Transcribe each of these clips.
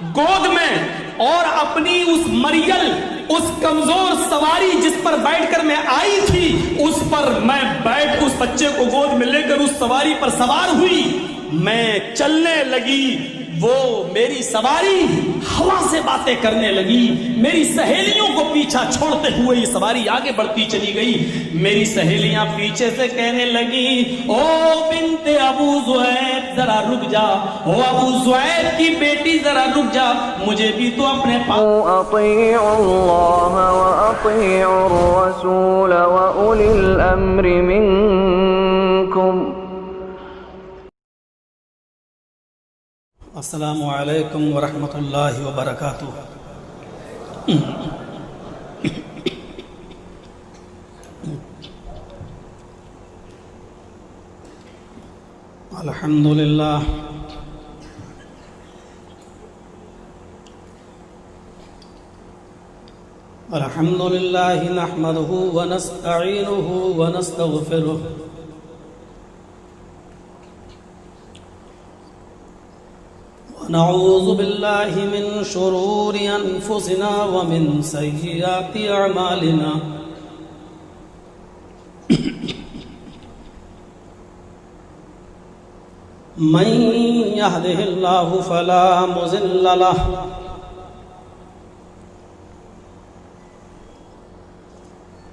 گود میں اور اپنی اس مریل، اس کمزور سواری جس پر بیٹھ کر میں آئی تھی، اس پر میں بیٹھ اس بچے کو گود میں لے کر اس سواری پر سوار ہوئی، میں چلنے لگی، وہ میری سواری ہوا سے باتیں کرنے لگی، میری سہیلیوں کو پیچھا چھوڑتے ہوئے یہ سواری آگے بڑھتی چلی گئی۔ میری سہیلیاں پیچھے سے کہنے لگی، او بنت ابو زید ذرا رک جا، او ابو زید کی بیٹی ذرا رک جا، مجھے بھی تو اپنے اطیعوا اللہ واطیعوا الرسول واولی الامر منکم۔ السلام علیکم ورحمۃ اللہ وبرکاتہ۔ الحمد للہ الحمد للہ نحمدہ ونستعینہ ونستغفرہ ونعوذ باللہ من شرور انفسنا ومن سیئات اعمالنا، من يهده الله فلا مضل له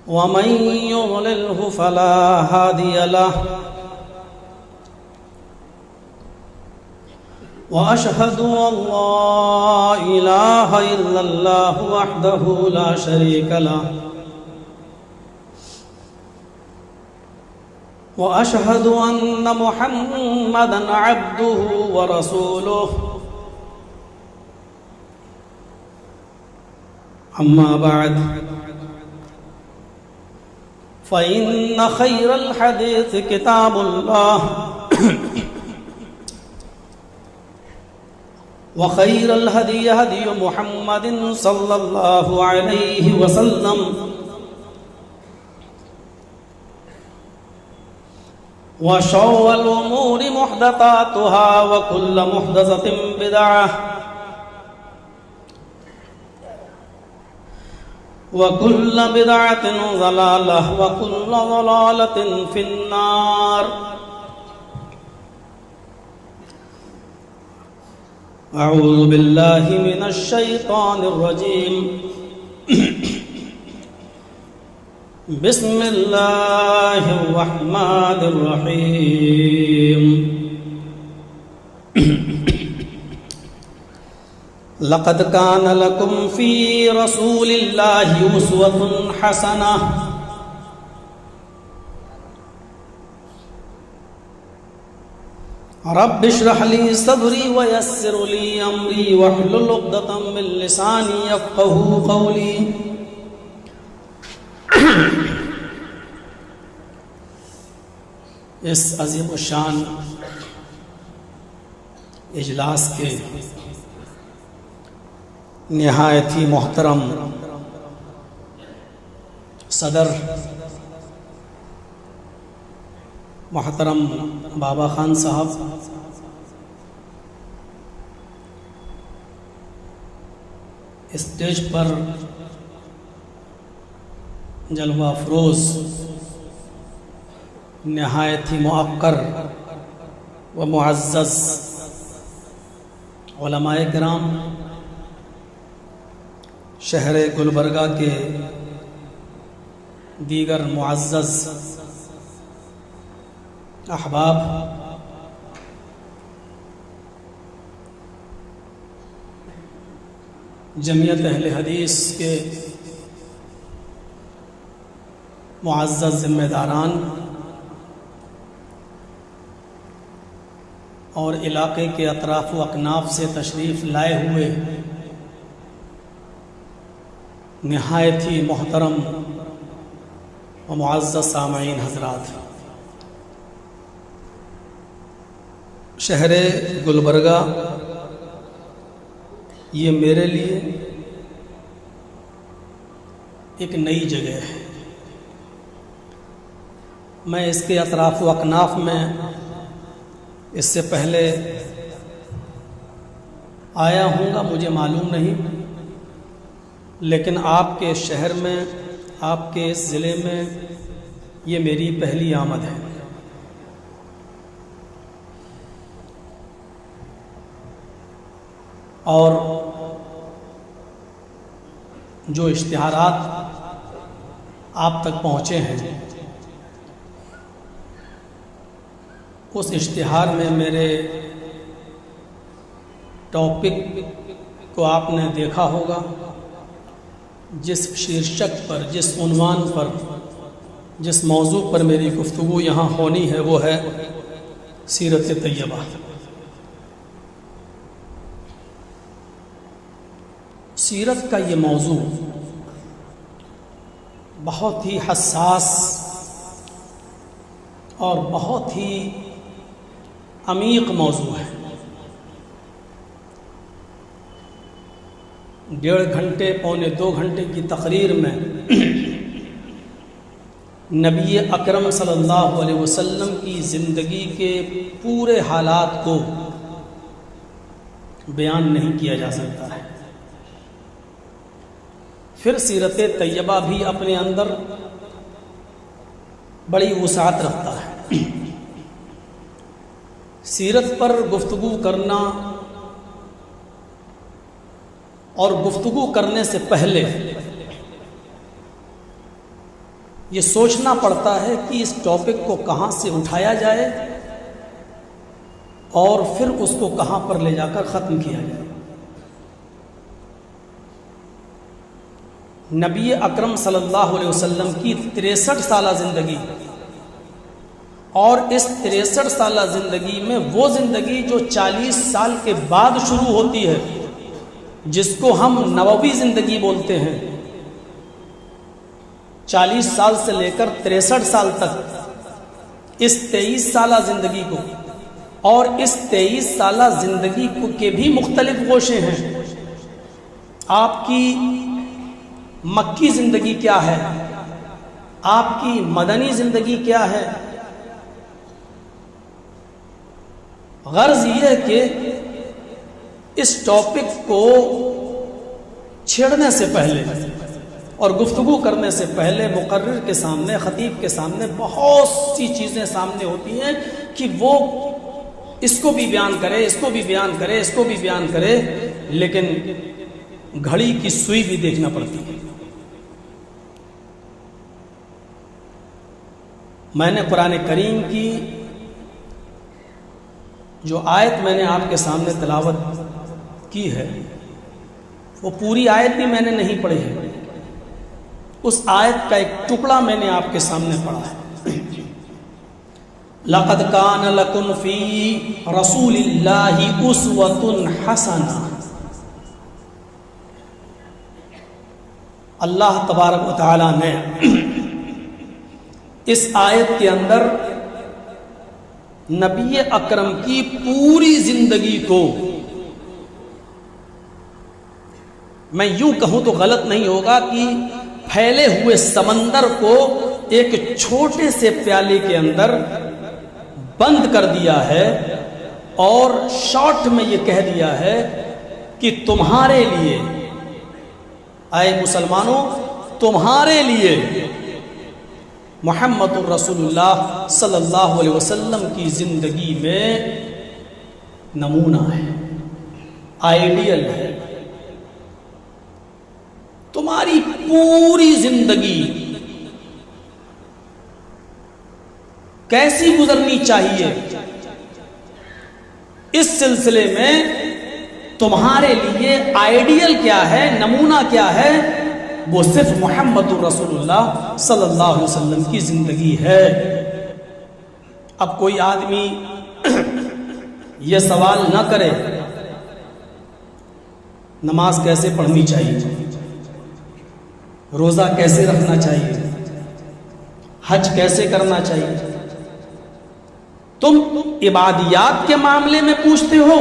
ومن يضلله فلا هادي له، وأشهد أن لا إله إلا الله وحده لا شريك له، وأشهد أن محمدًا عبده ورسوله، أما بعد فإن خير الحديث كتاب الله وخير الهدي هدي محمد صلى الله عليه وسلم، وشر الأمور محدثاتها وكل محدثة بدعة وكل بدعة ضلالة وكل ضلالة في النار۔ أعوذ بالله من الشيطان الرجيم، بسم الله الرحمن الرحيم۔ لقد كان لكم في رسول الله أسوة حسنة رب اشرح لي صدري ويسر لي أمري واحلل عقدة من لساني يفقهوا قولي۔ اس عظیم الشان اجلاس کے نہایت ہی محترم صدر محترم بابا خان صاحب، اسٹیج پر جلوہ افروز نہایت ہی موقر و معزز علماء کرام، شہر گلبرگہ کے دیگر معزز احباب، جمعیت اہل حدیث کے معزز ذمہ داران اور علاقے کے اطراف و اکناف سے تشریف لائے ہوئے نہایت ہی محترم و معزز سامعین حضرات، شہر گلبرگہ یہ میرے لیے ایک نئی جگہ ہے۔ میں اس کے اطراف و اکناف میں اس سے پہلے آیا ہوں گا مجھے معلوم نہیں، لیکن آپ کے شہر میں، آپ کے اس ضلع میں یہ میری پہلی آمد ہے۔ اور جو اشتہارات آپ تک پہنچے ہیں، اس اشتہار میں میرے ٹاپک کو آپ نے دیکھا ہوگا، جس شیرشک پر، جس عنوان پر، جس موضوع پر میری گفتگو یہاں ہونی ہے وہ ہے سیرت طیبہ۔ سیرت کا یہ موضوع بہت ہی حساس اور بہت ہی عمیق موضوع ہے۔ 1.5 گھنٹے، پونے 2 گھنٹے کی تقریر میں نبی اکرم صلی اللہ علیہ وسلم کی زندگی کے پورے حالات کو بیان نہیں کیا جا سکتا ہے۔ پھر سیرت طیبہ بھی اپنے اندر بڑی وسعت رکھتا ہے۔ سیرت پر گفتگو کرنا اور گفتگو کرنے سے پہلے یہ سوچنا پڑتا ہے کہ اس ٹاپک کو کہاں سے اٹھایا جائے اور پھر اس کو کہاں پر لے جا کر ختم کیا جائے۔ نبی اکرم صلی اللہ علیہ وسلم کی 63 سالہ زندگی، اور اس 63 سالہ زندگی میں وہ زندگی جو 40 سال کے بعد شروع ہوتی ہے، جس کو ہم نبوی زندگی بولتے ہیں، 40 سال سے لے کر 63 سال تک اس 23 سالہ زندگی کو، اور اس 23 سالہ زندگی کو کے بھی مختلف گوشے ہیں۔ آپ کی مکی زندگی کیا ہے، آپ کی مدنی زندگی کیا ہے۔ غرض یہ ہے کہ اس ٹاپک کو چھیڑنے سے پہلے اور گفتگو کرنے سے پہلے مقرر کے سامنے، خطیب کے سامنے بہت سی چیزیں سامنے ہوتی ہیں کہ وہ اس کو بھی بیان کرے، اس کو بھی بیان کرے، اس کو بھی بیان کرے، لیکن گھڑی کی سوئی بھی دیکھنا پڑتی ہے۔ میں نے قرآن کریم کی جو آیت میں نے آپ کے سامنے تلاوت کی ہے، وہ پوری آیت بھی میں نے نہیں پڑھی ہے، اس آیت کا ایک ٹکڑا میں نے آپ کے سامنے پڑھا ہے۔ لَقَدْ كَانَ لَكُمْ فِي رَسُولِ اللَّهِ أُسْوَةٌ حَسَنَةٌ۔ اللہ تبارک و تعالی نے اس آیت کے اندر نبی اکرم کی پوری زندگی کو، میں یوں کہوں تو غلط نہیں ہوگا کہ پھیلے ہوئے سمندر کو ایک چھوٹے سے پیالے کے اندر بند کر دیا ہے، اور شارٹ میں یہ کہہ دیا ہے کہ تمہارے لیے، اے مسلمانوں، تمہارے لیے محمد الرسول اللہ صلی اللہ علیہ وسلم کی زندگی میں نمونہ ہے، آئیڈیل ہے۔ تمہاری پوری زندگی کیسی گزرنی چاہیے، اس سلسلے میں تمہارے لیے آئیڈیل کیا ہے، نمونہ کیا ہے، وہ صرف محمد الرسول اللہ صلی اللہ علیہ وسلم کی زندگی ہے۔ اب کوئی آدمی یہ سوال نہ کرے نماز کیسے پڑھنی چاہیے، روزہ کیسے رکھنا چاہیے، حج کیسے کرنا چاہیے، تم عبادیات کے معاملے میں پوچھتے ہو،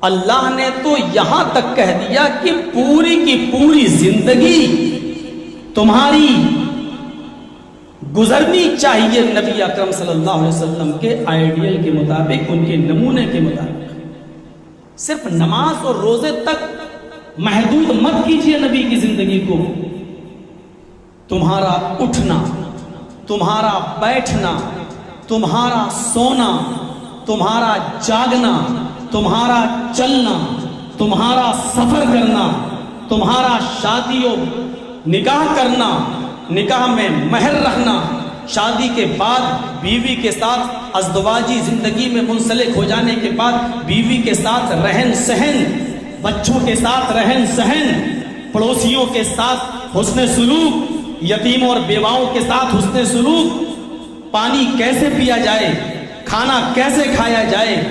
اللہ نے تو یہاں تک کہہ دیا کہ پوری کی پوری زندگی تمہاری گزرنی چاہیے نبی اکرم صلی اللہ علیہ وسلم کے آئیڈیل کے مطابق، ان کے نمونے کے مطابق۔ صرف نماز اور روزے تک محدود مت کیجیے نبی کی زندگی کو. تمہارا اٹھنا، تمہارا بیٹھنا، تمہارا سونا، تمہارا جاگنا، تمہارا چلنا، تمہارا سفر کرنا، تمہارا شادی و نکاح کرنا، نکاح میں مہر رکھنا، شادی کے بعد بیوی کے ساتھ ازدواجی زندگی میں منسلک ہو جانے کے بعد بیوی کے ساتھ رہن سہن، بچوں کے ساتھ رہن سہن، پڑوسیوں کے ساتھ حسن سلوک، یتیموں اور بیواؤں کے ساتھ حسن سلوک، پانی کیسے پیا جائے، کھانا کیسے کھایا جائے،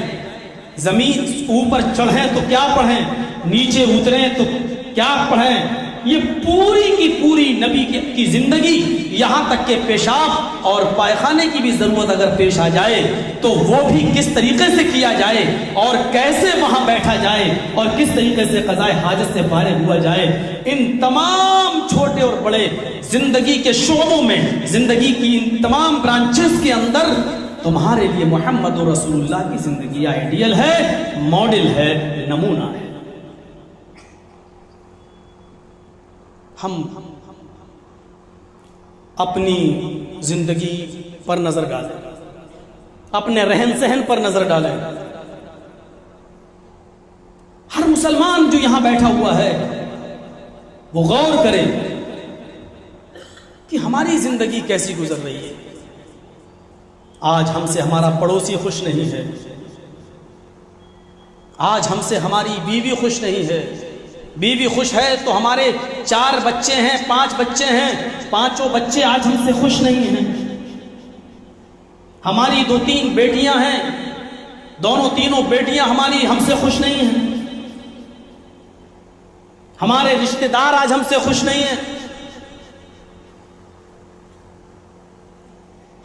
زمین اوپر چڑھیں تو کیا پڑھیں، نیچے اتریں تو کیا پڑھیں، یہ پوری کی پوری نبی کی زندگی، یہاں تک کہ پیشاب اور پائخانے کی بھی ضرورت اگر پیش آ جائے تو وہ بھی کس طریقے سے کیا جائے اور کیسے وہاں بیٹھا جائے اور کس طریقے سے قضائے حاجت سے فارغ ہوا جائے، ان تمام چھوٹے اور بڑے زندگی کے شعبوں میں، زندگی کی ان تمام برانچز کے اندر تمہارے لیے محمد رسول اللہ کی زندگی آئیڈیل ہے، ماڈل ہے، نمونہ ہے. ہم اپنی زندگی پر نظر ڈالیں، اپنے رہن سہن پر نظر ڈالیں. ہر مسلمان جو یہاں بیٹھا ہوا ہے وہ غور کرے کہ ہماری زندگی کیسی گزر رہی ہے. آج ہم سے ہمارا پڑوسی خوش نہیں ہے، آج ہم سے ہماری بیوی خوش نہیں ہے. بیوی خوش ہے تو ہمارے 4 بچے ہیں، 5 بچے ہیں، 5 بچے آج ہم سے خوش نہیں ہیں. ہماری 2-3 بیٹیاں ہیں، دونوں تینوں بیٹیاں ہماری ہم سے خوش نہیں ہیں. ہمارے رشتہ دار آج ہم سے خوش نہیں ہیں.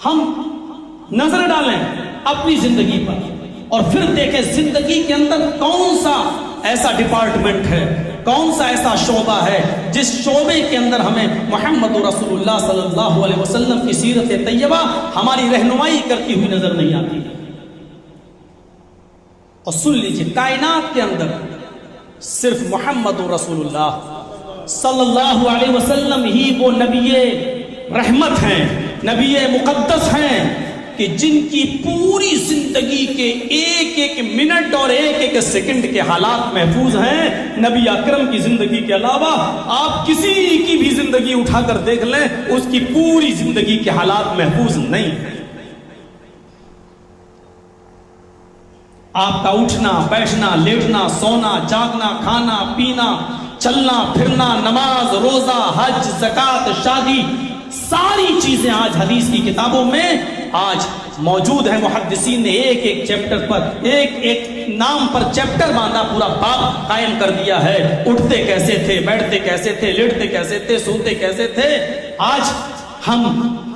ہم نظر ڈالیں اپنی زندگی پر اور پھر دیکھیں زندگی کے اندر کون سا ایسا ڈپارٹمنٹ ہے، کون سا ایسا شعبہ ہے جس شعبے کے اندر ہمیں محمد رسول اللہ صلی اللہ علیہ وسلم کی سیرت طیبہ ہماری رہنمائی کرتی ہوئی نظر نہیں آتی. اور سن لیجیے، کائنات کے اندر صرف محمد رسول اللہ صلی اللہ علیہ وسلم ہی وہ نبی رحمت ہیں، نبی مقدس ہیں کہ جن کی پوری زندگی کے ایک ایک منٹ اور ایک ایک سیکنڈ کے حالات محفوظ ہیں. نبی اکرم کی زندگی کے علاوہ آپ کسی کی بھی زندگی اٹھا کر دیکھ لیں، اس کی پوری زندگی کے حالات محفوظ نہیں ہیں. آپ کا اٹھنا، بیٹھنا، لیٹنا، سونا، جاگنا، کھانا، پینا، چلنا پھرنا، نماز، روزہ، حج، زکوٰۃ، شادی، ساری چیزیں آج حدیث کی کتابوں میں آج موجود ہیں. محدثین نے ایک ایک چیپٹر پر، ایک ایک نام پر چیپٹر باندھا، پورا باب قائم کر دیا ہے. اٹھتے کیسے تھے، بیٹھتے کیسے تھے، لیٹتے کیسے تھے، سوتے کیسے تھے. آج ہم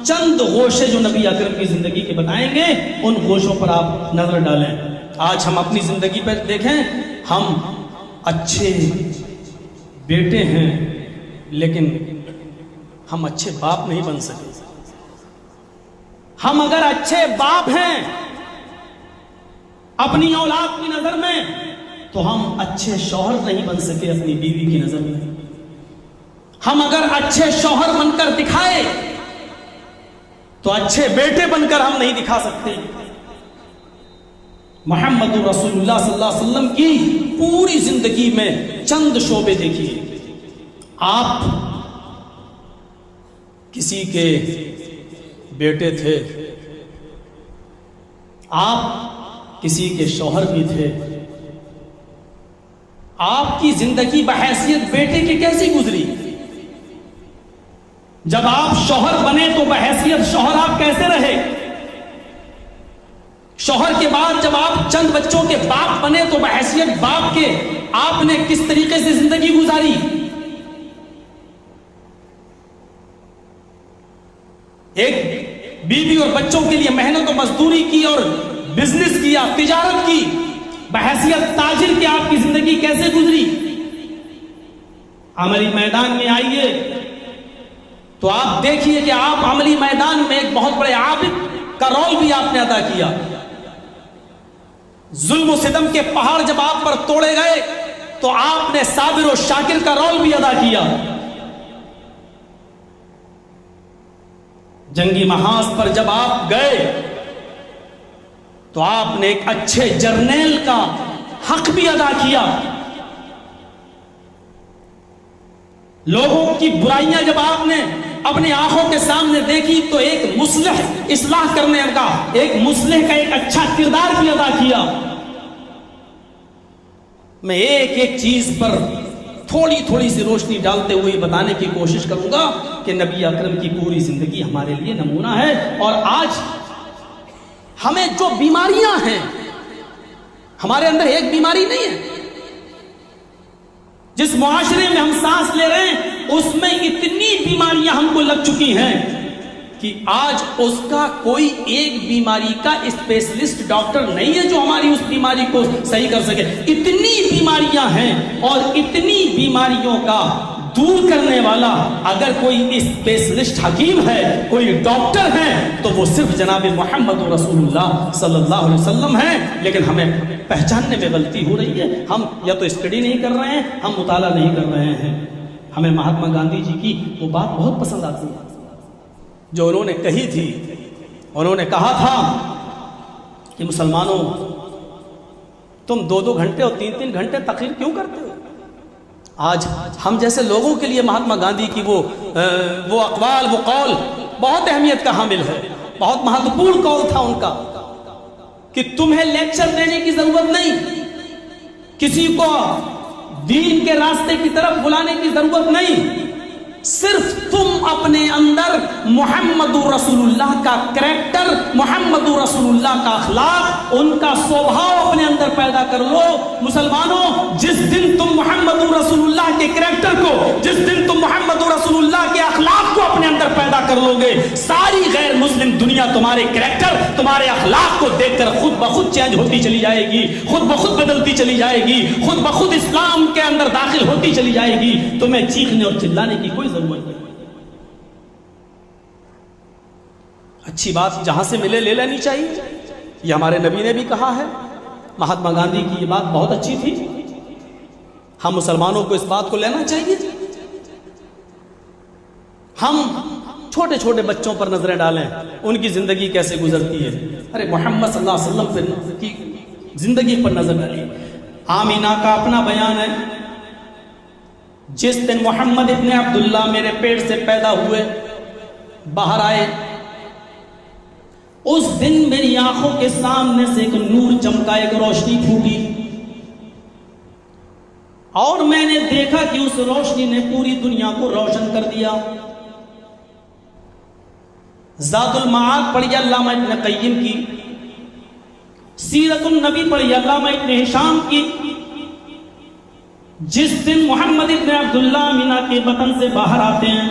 چند گوشے جو نبی اکرم کی زندگی کے بتائیں گے، ان گوشوں پر آپ نظر ڈالیں. آج ہم اپنی زندگی پر دیکھیں، ہم اچھے بیٹے ہیں لیکن ہم اچھے باپ نہیں بن سکے. ہم اگر اچھے باپ ہیں اپنی اولاد کی نظر میں تو ہم اچھے شوہر نہیں بن سکے اپنی بیوی کی نظر میں. ہم اگر اچھے شوہر بن کر دکھائے تو اچھے بیٹے بن کر ہم نہیں دکھا سکتے. محمد رسول اللہ صلی اللہ علیہ وسلم کی پوری زندگی میں چند شعبے دیکھیے. آپ کسی کے بیٹے تھے، آپ کسی کے شوہر بھی تھے. آپ کی زندگی بحیثیت بیٹے کی کیسی گزری؟ جب آپ شوہر بنے تو بحیثیت شوہر آپ کیسے رہے؟ شوہر کے بعد جب آپ چند بچوں کے باپ بنے تو بحیثیت باپ کے آپ نے کس طریقے سے زندگی گزاری؟ ایک بیوی اور بچوں کے لیے محنت و مزدوری کی اور بزنس کیا، تجارت کی، بحیثیت تاجر کے آپ کی زندگی کیسے گزری؟ عملی میدان میں آئیے تو آپ دیکھیے کہ آپ عملی میدان میں ایک بہت بڑے عابد کا رول بھی آپ نے ادا کیا. ظلم و ستم کے پہاڑ جب آپ پر توڑے گئے تو آپ نے صابر و شاکر کا رول بھی ادا کیا. جنگی محاذ پر جب آپ گئے تو آپ نے ایک اچھے جرنیل کا حق بھی ادا کیا. لوگوں کی برائیاں جب آپ نے اپنی آنکھوں کے سامنے دیکھی تو ایک مصلح اصلاح کرنے کا، ایک مصلح کا ایک اچھا کردار بھی ادا کیا. میں ایک ایک چیز پر تھوڑی تھوڑی سی روشنی ڈالتے ہوئے بتانے کی کوشش کروں گا کہ نبی اکرم کی پوری زندگی ہمارے لیے نمونہ ہے. اور آج ہمیں جو بیماریاں ہیں، ہمارے اندر ایک بیماری نہیں ہے. جس معاشرے میں ہم سانس لے رہے ہیں اس میں اتنی بیماریاں ہم کو لگ چکی ہیں کہ آج اس کا کوئی ایک بیماری کا اسپیشلسٹ ڈاکٹر نہیں ہے جو ہماری اس بیماری کو صحیح کر سکے. اتنی بیماریاں ہیں اور اتنی بیماریوں کا دور کرنے والا اگر کوئی اسپیشلسٹ حکیم ہے، کوئی ڈاکٹر ہے تو وہ صرف جناب محمد رسول اللہ صلی اللہ علیہ وسلم ہے. لیکن ہمیں پہچاننے میں غلطی ہو رہی ہے. ہم یا تو اسٹڈی نہیں کر رہے ہیں، ہم مطالعہ نہیں کر رہے ہیں. ہمیں مہاتما گاندھی جی کی وہ بات بہت پسند آتی ہے جو انہوں نے کہی تھی. انہوں نے کہا تھا کہ مسلمانوں، تم 2 گھنٹے اور 3 گھنٹے تقریر کیوں کرتے ہو؟ آج ہم جیسے لوگوں کے لیے مہاتما گاندھی کی وہ اقوال، وہ قول بہت اہمیت کا حامل ہے. بہت مہتوپورن قول تھا ان کا کہ تمہیں لیکچر دینے کی ضرورت نہیں، کسی کو دین کے راستے کی طرف بلانے کی ضرورت نہیں. صرف تم اپنے اندر محمد رسول اللہ کا کریکٹر، محمد رسول اللہ کا اخلاق، ان کا سوبھاؤ اپنے اندر پیدا کر لو. مسلمانوں، جس دن تم محمد رسول اللہ کے کریکٹر کو، جس دن تم محمد رسول اللہ کے اخلاق کو اپنے اندر پیدا کر لو گے، ساری غیر مسلم دنیا تمہارے کریکٹر، تمہارے اخلاق کو دیکھ کر خود بخود چینج ہوتی چلی جائے گی، خود بخود بدلتی چلی جائے گی، خود بخود اسلام کے اندر داخل ہوتی چلی جائے گی. تمہیں چیخنے اور چلانے کی کوئی ضرورت نہیں. اچھی بات جہاں سے ملے لے لینی چاہیے. یہ ہمارے نبی نے بھی کہا ہے. مہاتما گاندھی کی یہ بات بہت اچھی تھی. ہم مسلمانوں کو اس بات کو لینا چاہیے. ہم چھوٹے چھوٹے بچوں پر نظریں ڈالیں، ان کی زندگی کیسے گزرتی ہے. ارے محمد صلی اللہ علیہ وسلم کی زندگی پر نظر ڈالیے. آمینہ کا اپنا بیان ہے، جس دن محمد ابن عبداللہ میرے پیٹ سے پیدا ہوئے، باہر آئے، اس دن میری آنکھوں کے سامنے سے ایک نور چمکا، ایک روشنی پھوٹی، اور میں نے دیکھا کہ اس روشنی نے پوری دنیا کو روشن کر دیا. زاد المعاد پڑھی علامہ ابن قیم کی، سیرت النبی پڑھی علامہ ابن ہشام کی. جس دن محمد ابن عبداللہ مینا کے بطن سے باہر آتے ہیں،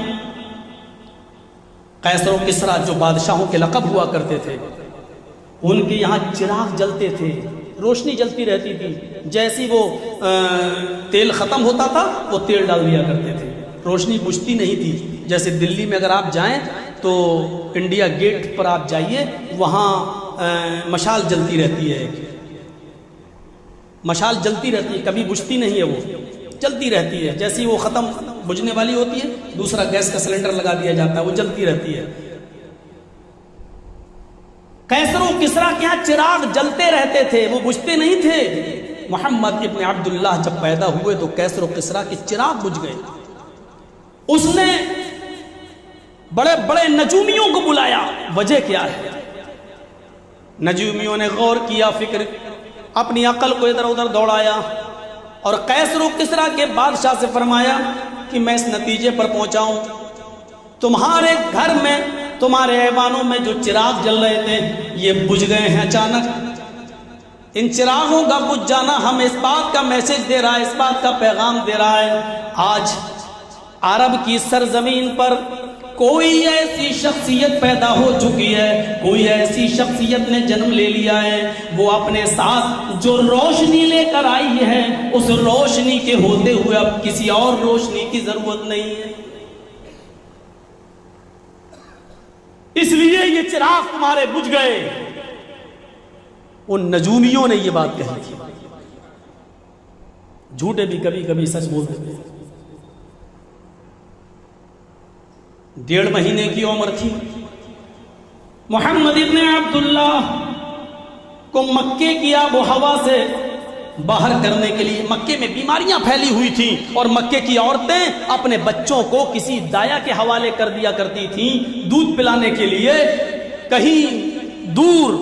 قیصر و کسریٰ جو بادشاہوں کے لقب ہوا کرتے تھے، ان کے یہاں چراغ جلتے تھے، روشنی جلتی رہتی تھی. جیسی وہ تیل ختم ہوتا تھا وہ تیل ڈال دیا کرتے تھے، روشنی بجھتی نہیں تھی. جیسے دلی میں اگر آپ جائیں تو انڈیا گیٹ پر آپ جائیے، وہاں مشال جلتی رہتی ہے، مشال جلتی رہتی ہے، کبھی بجھتی نہیں ہے، وہ جلتی رہتی ہے. جیسی وہ ختم بجھنے والی ہوتی ہے، دوسرا گیس کا سلنڈر لگا دیا جاتا ہے، وہ جلتی رہتی ہے. قیصر و کسریٰ کے یہاں چراغ جلتے رہتے تھے، وہ بجھتے نہیں تھے. محمد ابن عبداللہ جب پیدا ہوئے تو قیصر و کسریٰ کے چراغ بجھ گئے. اس نے بڑے بڑے نجومیوں کو بلایا. وجہ کیا ہے؟ نجومیوں نے غور کیا، فکر، اپنی عقل کو ادھر ادھر دوڑایا، اور قیصر و کسریٰ کے بادشاہ سے فرمایا کہ میں اس نتیجے پر پہنچاؤں، تمہارے گھر میں، تمہارے ایوانوں میں جو چراغ جل رہے تھے یہ بجھ گئے ہیں اچانک. ان چراغوں کا بجھ جانا ہمیں اس بات کا میسج دے رہا ہے، اس بات کا پیغام دے رہا ہے، آج عرب کی سرزمین پر کوئی ایسی شخصیت پیدا ہو چکی ہے، کوئی ایسی شخصیت نے جنم لے لیا ہے، وہ اپنے ساتھ جو روشنی لے کر آئی ہے، اس روشنی کے ہوتے ہوئے اب کسی اور روشنی کی ضرورت نہیں ہے. اس لیے یہ چراغ تمہارے بجھ گئے. ان نجومیوں نے یہ بات کہی تھی. جھوٹے بھی کبھی کبھی سچ بولتے تھے. 1.5 مہینے کی عمر تھی. محمد ابن عبداللہ کو مکے کی آب و ہوا سے باہر کرنے کے لیے، مکے میں بیماریاں پھیلی ہوئی تھیں اور مکے کی عورتیں اپنے بچوں کو کسی دایا کے حوالے کر دیا کرتی تھیں دودھ پلانے کے لیے. کہیں دور،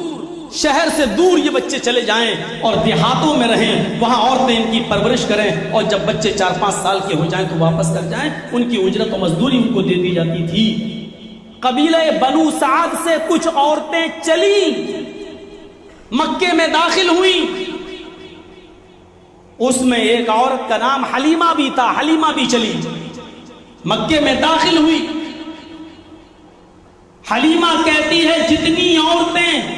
شہر سے دور یہ بچے چلے جائیں اور دیہاتوں میں رہیں، وہاں عورتیں ان کی پرورش کریں، اور جب بچے 4-5 سال کے ہو جائیں تو واپس کر جائیں. ان کی اجرت و مزدوری ان کو دے دی جاتی تھی. قبیلہ بنو سعد سے کچھ عورتیں چلیں، مکے میں داخل ہوئیں. اس میں ایک عورت کا نام حلیمہ بھی تھا. حلیمہ بھی چلی، مکے میں داخل ہوئی. حلیمہ کہتی ہے جتنی عورتیں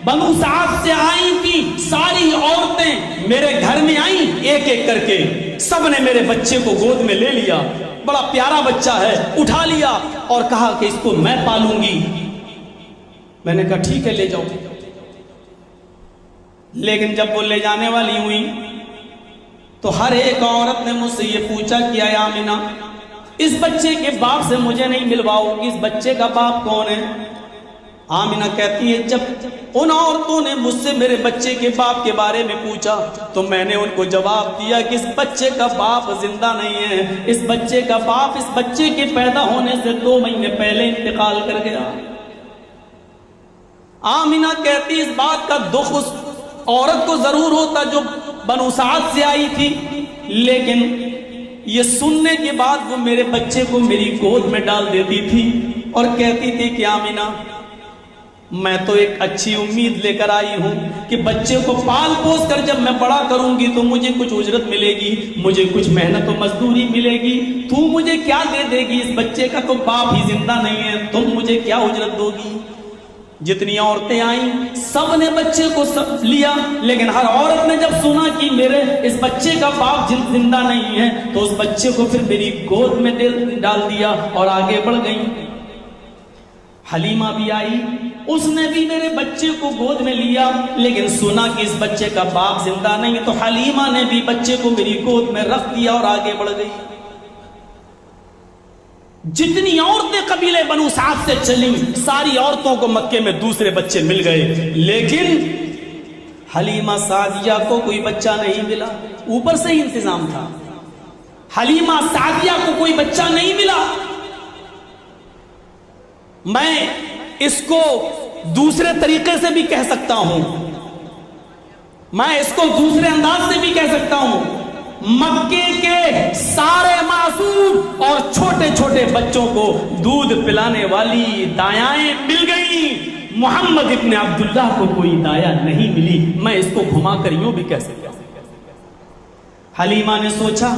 بنو سعد سے آئی تھی ساری عورتیں میرے گھر میں آئیں ایک ایک کر کے. سب نے میرے بچے کو گود میں لے لیا، بڑا پیارا بچہ ہے، اٹھا لیا اور کہا کہ اس کو میں پالوں گی. میں نے کہا ٹھیک ہے لے جاؤ. لیکن جب وہ لے جانے والی ہوئی تو ہر ایک عورت نے مجھ سے یہ پوچھا کہ اے آمنہ اس بچے کے باپ سے مجھے نہیں ملواؤ گی، اس بچے کا باپ کون ہے؟ آمنہ کہتی ہے جب ان عورتوں نے مجھ سے میرے بچے کے باپ کے بارے میں پوچھا تو میں نے ان کو جواب دیا کہ اس بچے کا باپ زندہ نہیں ہے، اس بچے کا باپ اس بچے کے پیدا ہونے سے 2 مہینے پہلے انتقال کر گیا. آمنہ کہتی اس بات کا دکھ اس عورت کو ضرور ہوتا جو بنو سعد سے آئی تھی، لیکن یہ سننے کے بعد وہ میرے بچے کو میری گود میں ڈال دیتی تھی اور کہتی تھی کہ آمنہ میں تو ایک اچھی امید لے کر آئی ہوں کہ بچے کو پال پوس کر جب میں بڑا کروں گی تو مجھے کچھ اجرت ملے گی، مجھے کچھ محنت و مزدوری ملے گی. تو مجھے کیا دے دے گی؟ اس بچے کا تو باپ ہی زندہ نہیں ہے، تم مجھے کیا اجرت دو گی؟ جتنی عورتیں آئیں سب نے بچے کو سب لیا، لیکن ہر عورت نے جب سنا کہ میرے اس بچے کا باپ زندہ نہیں ہے تو اس بچے کو پھر میری گود میں ڈال دیا اور آگے بڑھ گئی. حلیمہ بھی آئی، اس نے بھی میرے بچے کو گود میں لیا، لیکن سنا کہ اس بچے کا باپ زندہ نہیں ہے تو حلیمہ نے بھی بچے کو میری گود میں رکھ دیا اور آگے بڑھ گئی. جتنی عورتیں قبیلے بنو سعد سے چلیں ساری عورتوں کو مکے میں دوسرے بچے مل گئے، لیکن حلیمہ سعدیہ کو کوئی بچہ نہیں ملا. اوپر سے ہی انتظام تھا، حلیمہ سعدیہ کو کوئی بچہ نہیں ملا. میں اس کو دوسرے طریقے سے بھی کہہ سکتا ہوں، میں اس کو دوسرے انداز سے بھی کہہ سکتا ہوں. مکے کے سارے معصوم اور چھوٹے چھوٹے بچوں کو دودھ پلانے والی دایائیں مل گئیں، محمد ابن عبداللہ کو کوئی دایا نہیں ملی. میں اس کو گھما کر یوں بھی کہہ سکتا ہوں. حلیمہ نے سوچا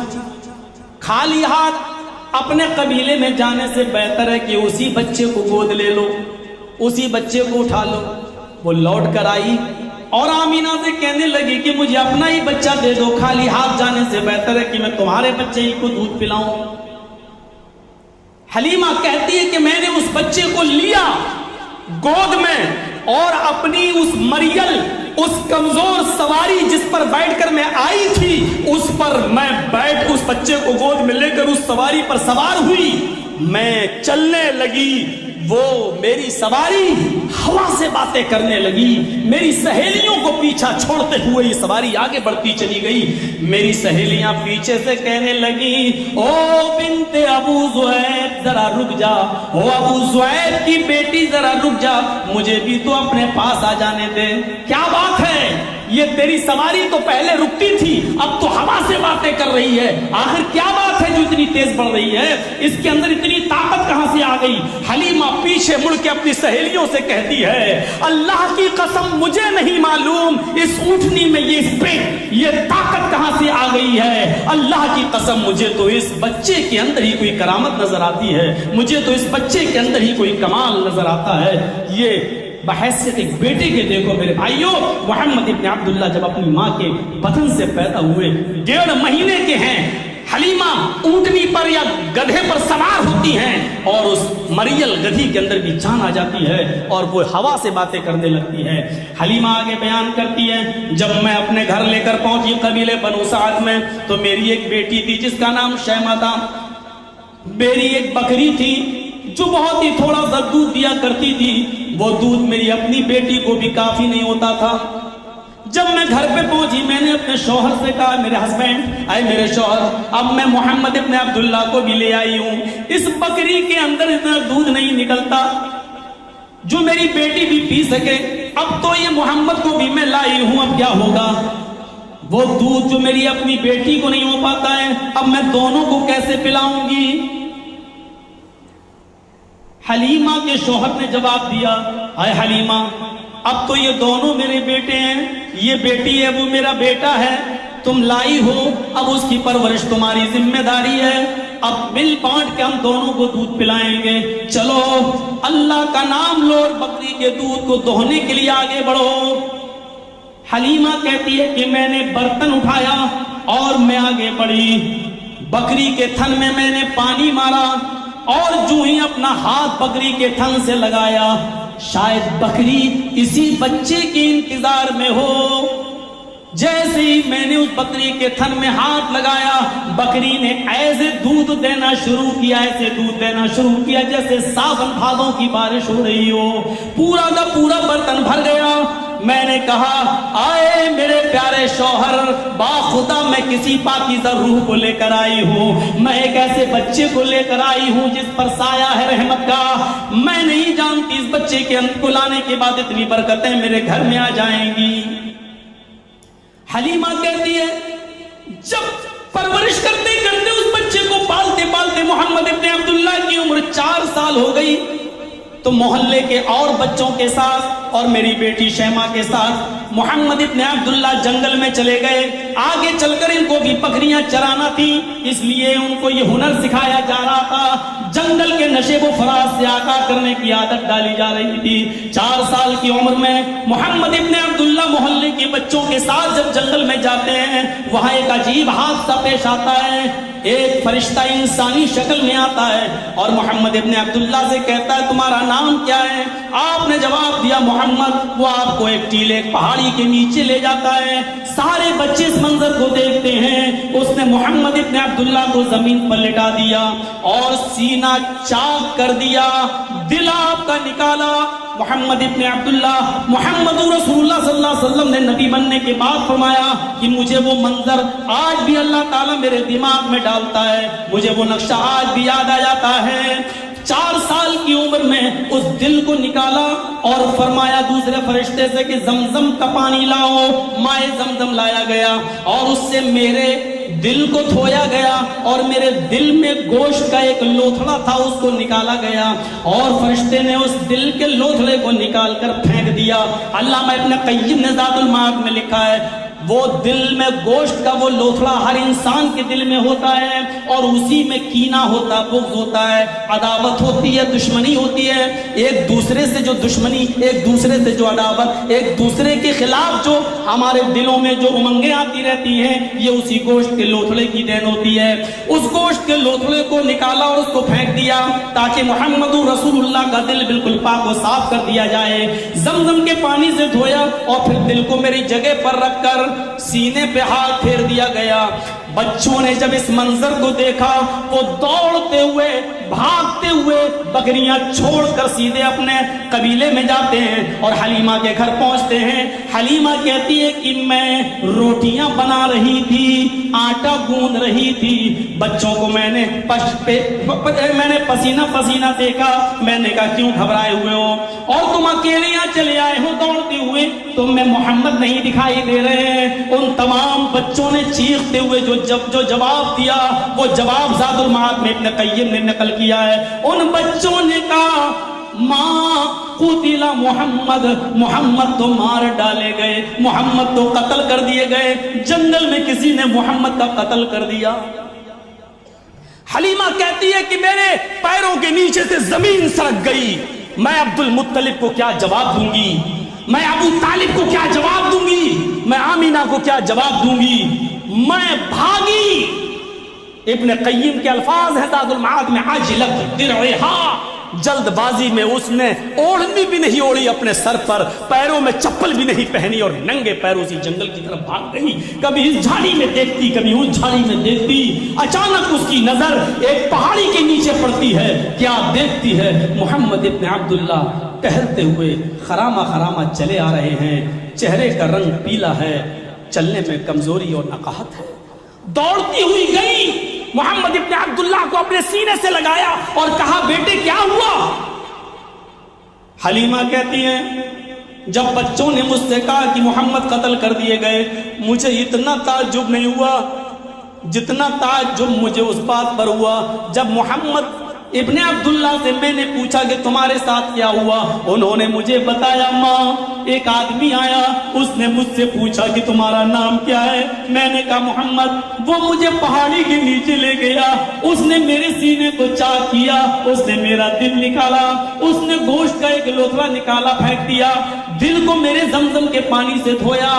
خالی ہاتھ اپنے قبیلے میں جانے سے بہتر ہے کہ اسی بچے کو گود لے لو، اسی بچے کو اٹھا لو. وہ لوٹ کر آئی اور آمینہ سے کہنے لگی کہ مجھے اپنا ہی بچہ دے دو، خالی ہاتھ جانے سے بہتر ہے کہ میں تمہارے بچے ہی کو دودھ پلاؤں. حلیمہ کہتی ہے کہ میں نے اس بچے کو لیا گود میں اور اپنی اس مریل، اس کمزور سواری جس پر بیٹھ کر میں آئی تھی اس پر میں بیٹھ اس بچے کو گود میں لے کر اس سواری پر سوار ہوئی. میں چلنے لگی، وہ میری سواری ہوا سے باتیں کرنے لگی. میری سہیلیوں کو پیچھا چھوڑتے ہوئے یہ سواری آگے بڑھتی چلی گئی. میری سہیلیاں پیچھے سے کہنے لگی او بنت ابو زہیب ذرا رک جا، او ابو زہیب کی بیٹی ذرا رک جا، مجھے بھی تو اپنے پاس آ جانے دے. کیا بات ہے، یہ تیری سواری تو پہلے رکتی تھی اب تو ہوا سے باتیں کر رہی ہے، آخر کیا بات ہے جو اتنی تیز بڑھ رہی ہے؟ اس کے اندر اتنی طاقت کہاں سے آ گئی؟ حلیمہ پیچھے مڑ کے اپنی سہیلیوں سے کہتی ہے اللہ کی قسم مجھے نہیں معلوم اس اونٹنی میں یہ طاقت کہاں سے آ گئی ہے. اللہ کی قسم مجھے تو اس بچے کے اندر ہی کوئی کرامت نظر آتی ہے، مجھے تو اس بچے کے اندر ہی کوئی کمال نظر آتا ہے. یہ بحیثیت ایک بیٹے کے دیکھو میرے بھائیوں، محمد ابن عبداللہ جب اپنی ماں کے بطن سے پیدا ہوئے 1.5 مہینے کے ہیں، حلیمہ اونٹنی پر یا گدھے پر سوار ہوتی ہیں اور اس مریل گدھی کے اندر بھی جان آ جاتی ہے اور وہ ہوا سے باتیں کرنے لگتی ہے۔ حلیمہ آگے بیان کرتی ہے، جب میں اپنے گھر لے کر پہنچی قبیلے بنو سعد میں تو میری ایک بیٹی تھی جس کا نام شیمہ تھا۔ میری ایک بکری تھی جو بہت ہی تھوڑا سا دودھ دیا کرتی تھی، وہ دودھ میری اپنی بیٹی کو بھی کافی نہیں ہوتا تھا۔ جب میں گھر پہ پہنچی میں نے اپنے شوہر سے کہا، میرے ہسبینڈ، اے میرے شوہر، اب میں محمد ابن عبداللہ کو بھی لے آئی ہوں، اس بکری کے اندر اتنا دودھ نہیں نکلتا جو میری بیٹی بھی پی سکے، اب تو یہ محمد کو بھی میں لائی ہوں، اب کیا ہوگا؟ وہ دودھ جو میری اپنی بیٹی کو نہیں ہو پاتا ہے، اب میں دونوں کو کیسے پلاؤں گی؟ حلیمہ کے شوہر نے جواب دیا، اے حلیمہ، اب تو یہ دونوں میرے بیٹے ہیں، یہ بیٹی ہے وہ میرا بیٹا ہے، تم لائی ہو، اب اس کی پرورش تمہاری ذمہ داری ہے، اب مل بانٹ کے ہم دونوں کو دودھ پلائیں گے، چلو اللہ کا نام لو اور بکری کے دودھ کو دوہنے کے لیے آگے بڑھو۔ حلیمہ کہتی ہے کہ میں نے برتن اٹھایا اور میں آگے بڑھی، بکری کے تھن میں میں نے پانی مارا اور جو ہی اپنا ہاتھ بکری کے تھن سے لگایا، شاید بکری اسی بچے کے انتظار میں ہو، جیسے ہی میں نے اس بکری کے تھن میں ہاتھ لگایا، بکری نے ایسے دودھ دینا شروع کیا، ایسے دودھ دینا شروع کیا جیسے ساون بھادوں کی بارش ہو رہی ہو، پورا کا پورا برتن بھر گیا۔ میں نے کہا، آئے میرے پیارے شوہر، باخدا میں کسی پاکیزہ روح کو لے کر آئی ہوں، میں ایک ایسے بچے کو لے کر آئی ہوں جس پر سایہ ہے رحمت کا، میں نہیں جانتی اس بچے کے اندر کو لانے کے بعد اتنی برکتیں میرے گھر میں آ جائیں گی۔ حلیمہ کہتی ہے، جب پرورش کرتے کرتے اس بچے کو پالتے پالتے محمد ابن عبداللہ کی عمر 4 سال ہو گئی تو محلے کے اور بچوں کے ساتھ اور میری بیٹی شیمہ کے ساتھ محمد ابن عبداللہ جنگل میں چلے گئے۔ آگے چل کر ان کو بھی بکریاں چرانا تھی، اس لیے ان کو یہ ہنر سکھایا جا رہا تھا، جنگل کے نشیب و فراز سے آگاہ کرنے کی عادت ڈالی جا رہی تھی۔ 4 سال کی عمر میں محمد ابن عبداللہ محلے کے بچوں کے ساتھ جب جنگل میں جاتے ہیں، وہاں ایک عجیب حادثہ پیش آتا ہے، ایک فرشتہ انسانی شکل میں آتا ہے اور محمد ابن عبداللہ سے کہتا ہے، تمہارا نام کیا ہے؟ آپ نے جواب دیا محمد۔ وہ آپ کو ایک ٹیلے ایک پہاڑی کے نیچے لے جاتا ہے، سارے بچے اس منظر کو دیکھتے ہیں، اس نے محمد ابن عبداللہ کو زمین پر لٹا دیا اور سینہ چاک کر دیا، دل آپ کا نکالا۔ محمد ابن عبداللہ، محمد رسول اللہ صلی اللہ علیہ وسلم نے نبی بننے کے بعد فرمایا کہ مجھے وہ منظر آج بھی اللہ تعالیٰ میرے دماغ میں ڈالتا ہے، مجھے وہ نقشہ آج بھی یاد آ جاتا ہے۔ 4 سال کی عمر میں اس دل کو نکالا اور فرمایا دوسرے فرشتے سے کہ زمزم کا پانی لاؤ، مائے زمزم لایا گیا اور اس سے میرے دل کو دھویا گیا اور میرے دل میں گوشت کا ایک لوتھڑا تھا، اس کو نکالا گیا اور فرشتے نے اس دل کے لوتھڑے کو نکال کر پھینک دیا۔ علامہ ابن قیم نے زاد المعاد میں لکھا ہے، وہ دل میں گوشت کا وہ لوتھڑا ہر انسان کے دل میں ہوتا ہے اور اسی میں کینہ ہوتا، بغض ہوتا ہے، عداوت ہوتی ہے، دشمنی ہوتی ہے، ایک دوسرے سے جو دشمنی، ایک دوسرے سے جو عداوت، ایک دوسرے کے خلاف جو ہمارے دلوں میں جو امنگیں آتی رہتی ہیں، یہ اسی گوشت کے لوتھڑے کی دین ہوتی ہے۔ اس گوشت کے لوتھڑے کو نکالا اور اس کو پھینک دیا تاکہ محمد رسول اللہ کا دل بالکل پاک و صاف کر دیا جائے۔ زمزم کے پانی سے دھویا اور پھر دل کو میری جگہ پر رکھ کر سینے پہ ہاتھ پھیر دیا گیا۔ بچوں نے جب اس منظر کو دیکھا وہ دوڑتے ہوئے بھاگتے ہوئے بکریاں چھوڑ کر سیدھے اپنے قبیلے میں جاتے ہیں اور حلیمہ کے گھر پہنچتے ہیں۔ حلیمہ کہتی ہے کہ میں روٹیاں بنا رہی تھی، آٹا گوندھ رہی تھی، بچوں کو میں نے پسینہ پسینہ دیکھا، میں نے کہا کیوں گھبرائے ہوئے ہو اور تم اکیلے یہاں چلے آئے ہو دوڑتے ہوئے، تم میں محمد نہیں دکھائی دے رہے ہیں۔ ان تمام بچوں نے چیختے ہوئے جو جواب دیا وہ جواب زاد المعاد میں ابن قیم نے نقل کیا ہے۔ ان بچوں نے کہا ماں قتل محمد، محمد تو مار ڈالے گئے، محمد تو قتل کر دیے گئے، جنگل میں کسی نے محمد کا قتل کر دیا۔ حلیمہ کہتی ہے کہ میرے پیروں کے نیچے سے زمین سرک گئی، میں عبد المطلب کو کیا جواب دوں گی، میں ابو طالب کو کیا جواب دوں گی، میں آمینہ کو کیا جواب دوں گی۔ میں بھاگی ابن قیم کے الفاظ ہیں زاد المعاد میں، عجلت درعہا، جلد بازی میں اس نے اوڑھنی بھی نہیں اوڑھی اپنے سر پر، پیروں میں چپل بھی نہیں پہنی اور ننگے پیروں سے جنگل کی طرف بھاگ گئی. کبھی اس جھاڑی میں دیکھتی کبھی اس جھاڑی میں دیکھتی. اچانک اس کی نظر ایک پہاڑی کے نیچے پڑتی ہے. کیا دیکھتی ہے؟ محمد ابن عبداللہ ٹہلتے ہوئے خرامہ خرامہ چلے آ رہے ہیں. چہرے کا رنگ پیلا ہے، چلنے میں کمزوری اور نقاہت ہے. دوڑتی ہوئی گئی، محمد ابن عبداللہ کو اپنے سینے سے لگایا اور کہا بیٹے کیا ہوا؟ حلیمہ کہتی ہیں جب بچوں نے مجھ سے کہا کہ محمد قتل کر دیے گئے، مجھے اتنا تعجب نہیں ہوا جتنا تعجب مجھے اس بات پر ہوا جب محمد ابن عبداللہ سے میں نے پوچھا کہ تمہارے ساتھ کیا ہوا. انہوں نے مجھے بتایا ماں ایک آدمی آیا، اس نے مجھ سے پوچھا کہ تمہارا نام کیا ہے. میں نے کہا محمد. وہ مجھے پہاڑی کے نیچے لے گیا، اس نے میرے سینے کو چاک کیا، اس نے میرا دل نکالا، اس نے گوشت کا ایک لوتھڑا نکالا پھینک دیا، دل کو میرے زمزم کے پانی سے دھویا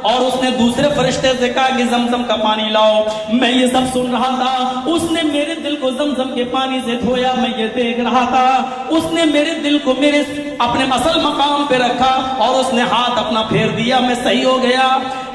اور اس نے دوسرے فرشتے سے کہا کہ زمزم کا پانی لاؤ. میں یہ سب سن رہا تھا. اس نے میرے دل کو زمزم کے پانی سے دھویا، میں یہ دیکھ رہا تھا. اس نے میرے دل کو میرے اپنے اصل مقام پہ رکھا اور اس نے ہاتھ اپنا پھیر دیا، میں صحیح ہو گیا.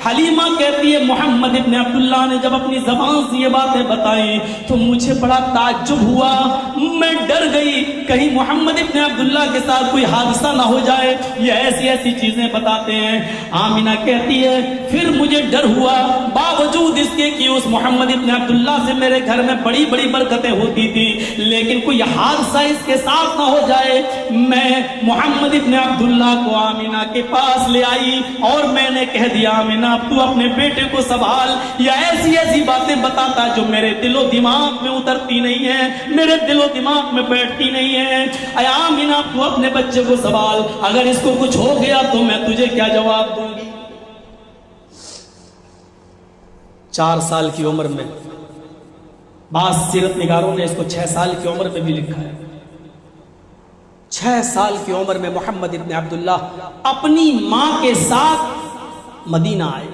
حلیمہ کہتی ہے محمد ابن عبداللہ نے جب اپنی زبان سے یہ باتیں بتائیں تو مجھے بڑا تعجب ہوا. میں ڈر گئی کہیں محمد ابن عبداللہ کے ساتھ کوئی حادثہ نہ ہو جائے. یہ ایسی ایسی چیزیں بتاتے ہیں. آمینہ کہتی ہے پھر مجھے ڈر ہوا، باوجود اس کے کہ اس محمد ابن عبداللہ سے میرے گھر میں بڑی بڑی برکتیں ہوتی تھی، لیکن کوئی حادثہ اس کے ساتھ نہ ہو جائے. میں محمد ابن عبداللہ کو آمینہ کے پاس لے آئی اور میں نے کہہ دیا آمینہ اب تو اپنے بیٹے کو سنبھال. یا ایسی ایسی باتیں بتاتا جو میرے دل و دماغ میں اترتی نہیں ہیں، میرے دل و دماغ میں بیٹھتی نہیں ہیں. اے آمینہ تو اپنے بچے کو سنبھال، اگر اس کو کچھ ہو گیا تو میں تجھے کیا جواب دوں گی. 4 سال کی عمر میں، بعض سیرت نگاروں نے اس کو 6 سال کی عمر میں بھی لکھا ہے. 6 سال کی عمر میں محمد ابن عبداللہ اپنی ماں کے ساتھ مدینہ آئے.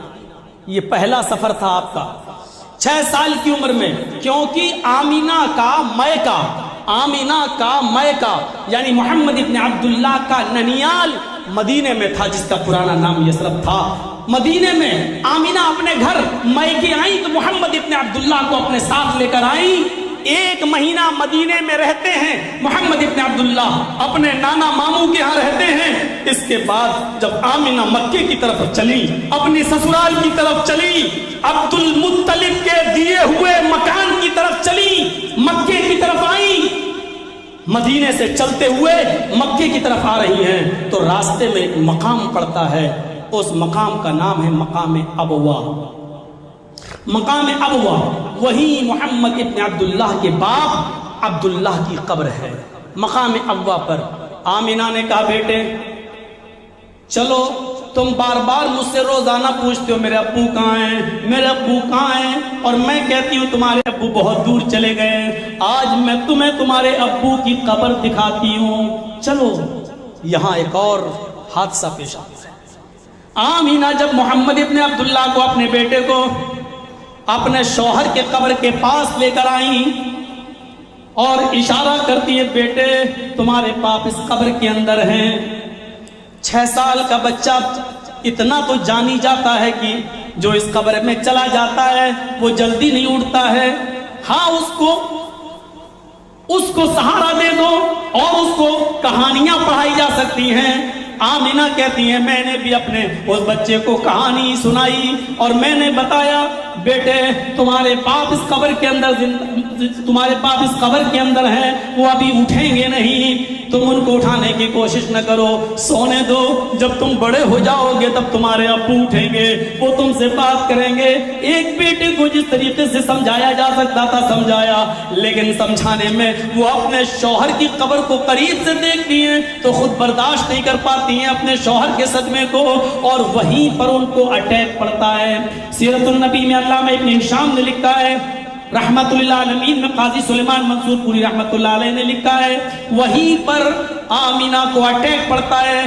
یہ پہلا سفر تھا آپ کا 6 سال کی عمر میں، کیونکہ آمینہ کا مائکہ یعنی محمد ابن عبداللہ کا ننیال مدینے میں تھا، جس کا پرانا نام یثرب تھا. مدینے میں آمینہ اپنے گھر مائکے آئیں تو محمد ابن عبداللہ کو اپنے ساتھ لے کر آئیں. 1 مہینہ مدینے میں رہتے ہیں محمد ابن عبداللہ، اپنے نانا ماموں کے ہاں رہتے ہیں. اس کے بعد جب آمینہ مکے کی طرف چلی، اپنی سسرال کی طرف چلی، عبد المطلب کے دیے ہوئے مکان کی طرف چلی، مکے کی طرف آئی. مدینے سے چلتے ہوئے مکے کی طرف آ رہی ہیں تو راستے میں ایک مقام پڑتا ہے، اس مقام کا نام ہے مقام ابوا. مقام ابوا وہی محمد ابن عبداللہ کے باپ عبداللہ کی قبر ہے. مقام ابوا پر آمینہ نے کہا بیٹے چلو، تم بار بار مجھ سے روزانہ پوچھتے ہو میرے ابو کہاں ہیں، میرے ابو کہاں ہیں، اور میں کہتی ہوں تمہارے ابو بہت دور چلے گئے. آج میں تمہیں تمہارے ابو کی قبر دکھاتی ہوں. چلو. یہاں ایک اور حادثہ پیش آتا ہے. آمینہ جب محمد ابن عبداللہ کو اپنے بیٹے کو اپنے شوہر کے قبر کے پاس لے کر آئیں اور اشارہ کرتی ہے بیٹے تمہارے باپ اس قبر کے اندر ہیں. 6 سال کا بچہ اتنا تو جانی جاتا ہے کہ جو اس قبر میں چلا جاتا ہے وہ جلدی نہیں اٹھتا ہے. ہاں اس کو سہارا دے دو اور اس کو کہانیاں پڑھائی جا سکتی ہیں. آمینہ کہتی ہیں میں نے بھی اپنے اس بچے کو کہانی سنائی اور میں نے بتایا بیٹے تمہارے باپ اس قبر کے اندر ہیں، وہ ابھی اٹھیں گے نہیں، تم ان کو اٹھانے کی کوشش نہ کرو، سونے دو. جب تم بڑے ہو جاؤ گے تب تمہارے ابو اٹھیں گے، وہ تم سے بات کریں گے. ایک بیٹے کو جس طریقے سے سمجھایا جا سکتا تھا سمجھایا، لیکن سمجھانے میں وہ اپنے شوہر کی قبر کو قریب سے دیکھتی ہیں تو خود برداشت نہیں کر پاتی ہیں اپنے شوہر کے صدمے کو، اور وہیں پر ان کو اٹیک پڑتا ہے. سیرت النبی میں علامہ ابن ہشام نے لکھا ہے، رحمت اللہ عالمین میں قاضی سلیمان منصور پوری رحمت اللہ علیہ نے لکھا ہے، وہیں پر آمینہ کو اٹیک پڑتا ہے،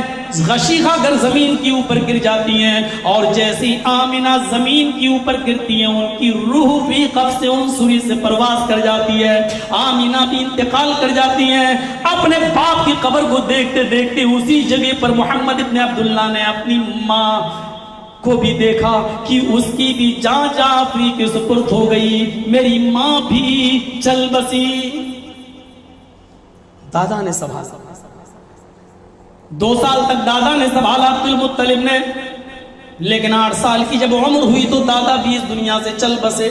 غشیخہ گر زمین کے اوپر گر جاتی ہیں، اور جیسی آمینہ زمین کے اوپر گرتی ہیں ان کی روح بھی قبض عنصری سے پرواز کر جاتی ہے، آمینہ بھی انتقال کر جاتی ہیں۔ اپنے باپ کی قبر کو دیکھتے دیکھتے اسی جگہ پر محمد ابن عبداللہ نے اپنی ماں کو بھی دیکھا کہ اس کی بھی جان جعفری کے سپرد ہو گئی، میری ماں بھی چل بسی۔ دادا نے سنبھالا، 2 سال تک دادا نے سنبھالا عبد المطلب نے، لیکن 8 سال کی جب عمر ہوئی تو دادا بھی اس دنیا سے چل بسے۔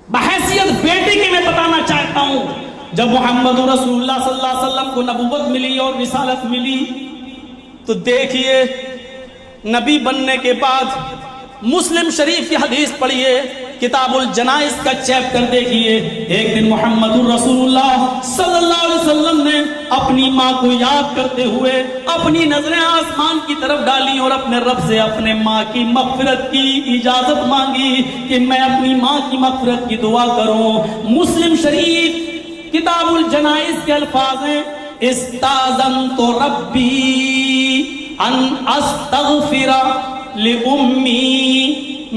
بحیثیت بیٹے کی میں بتانا چاہتا ہوں، جب محمد رسول اللہ صلی اللہ علیہ وسلم کو نبوت ملی اور رسالت ملی تو دیکھیے نبی بننے کے بعد مسلم شریف کی حدیث پڑھیے، کتاب الجنائز کا چیپٹر دیکھیے، ایک دن محمد رسول اللہ صلی اللہ علیہ وسلم نے اپنی ماں کو یاد کرتے ہوئے اپنی نظریں آسمان کی طرف ڈالی اور اپنے رب سے اپنے ماں کی مغفرت کی اجازت مانگی کہ میں اپنی ماں کی مغفرت کی دعا کروں۔ مسلم شریف کتاب الجنائز کے الفاظ ہیں، استاذنت ربی ان استغفر لأمی،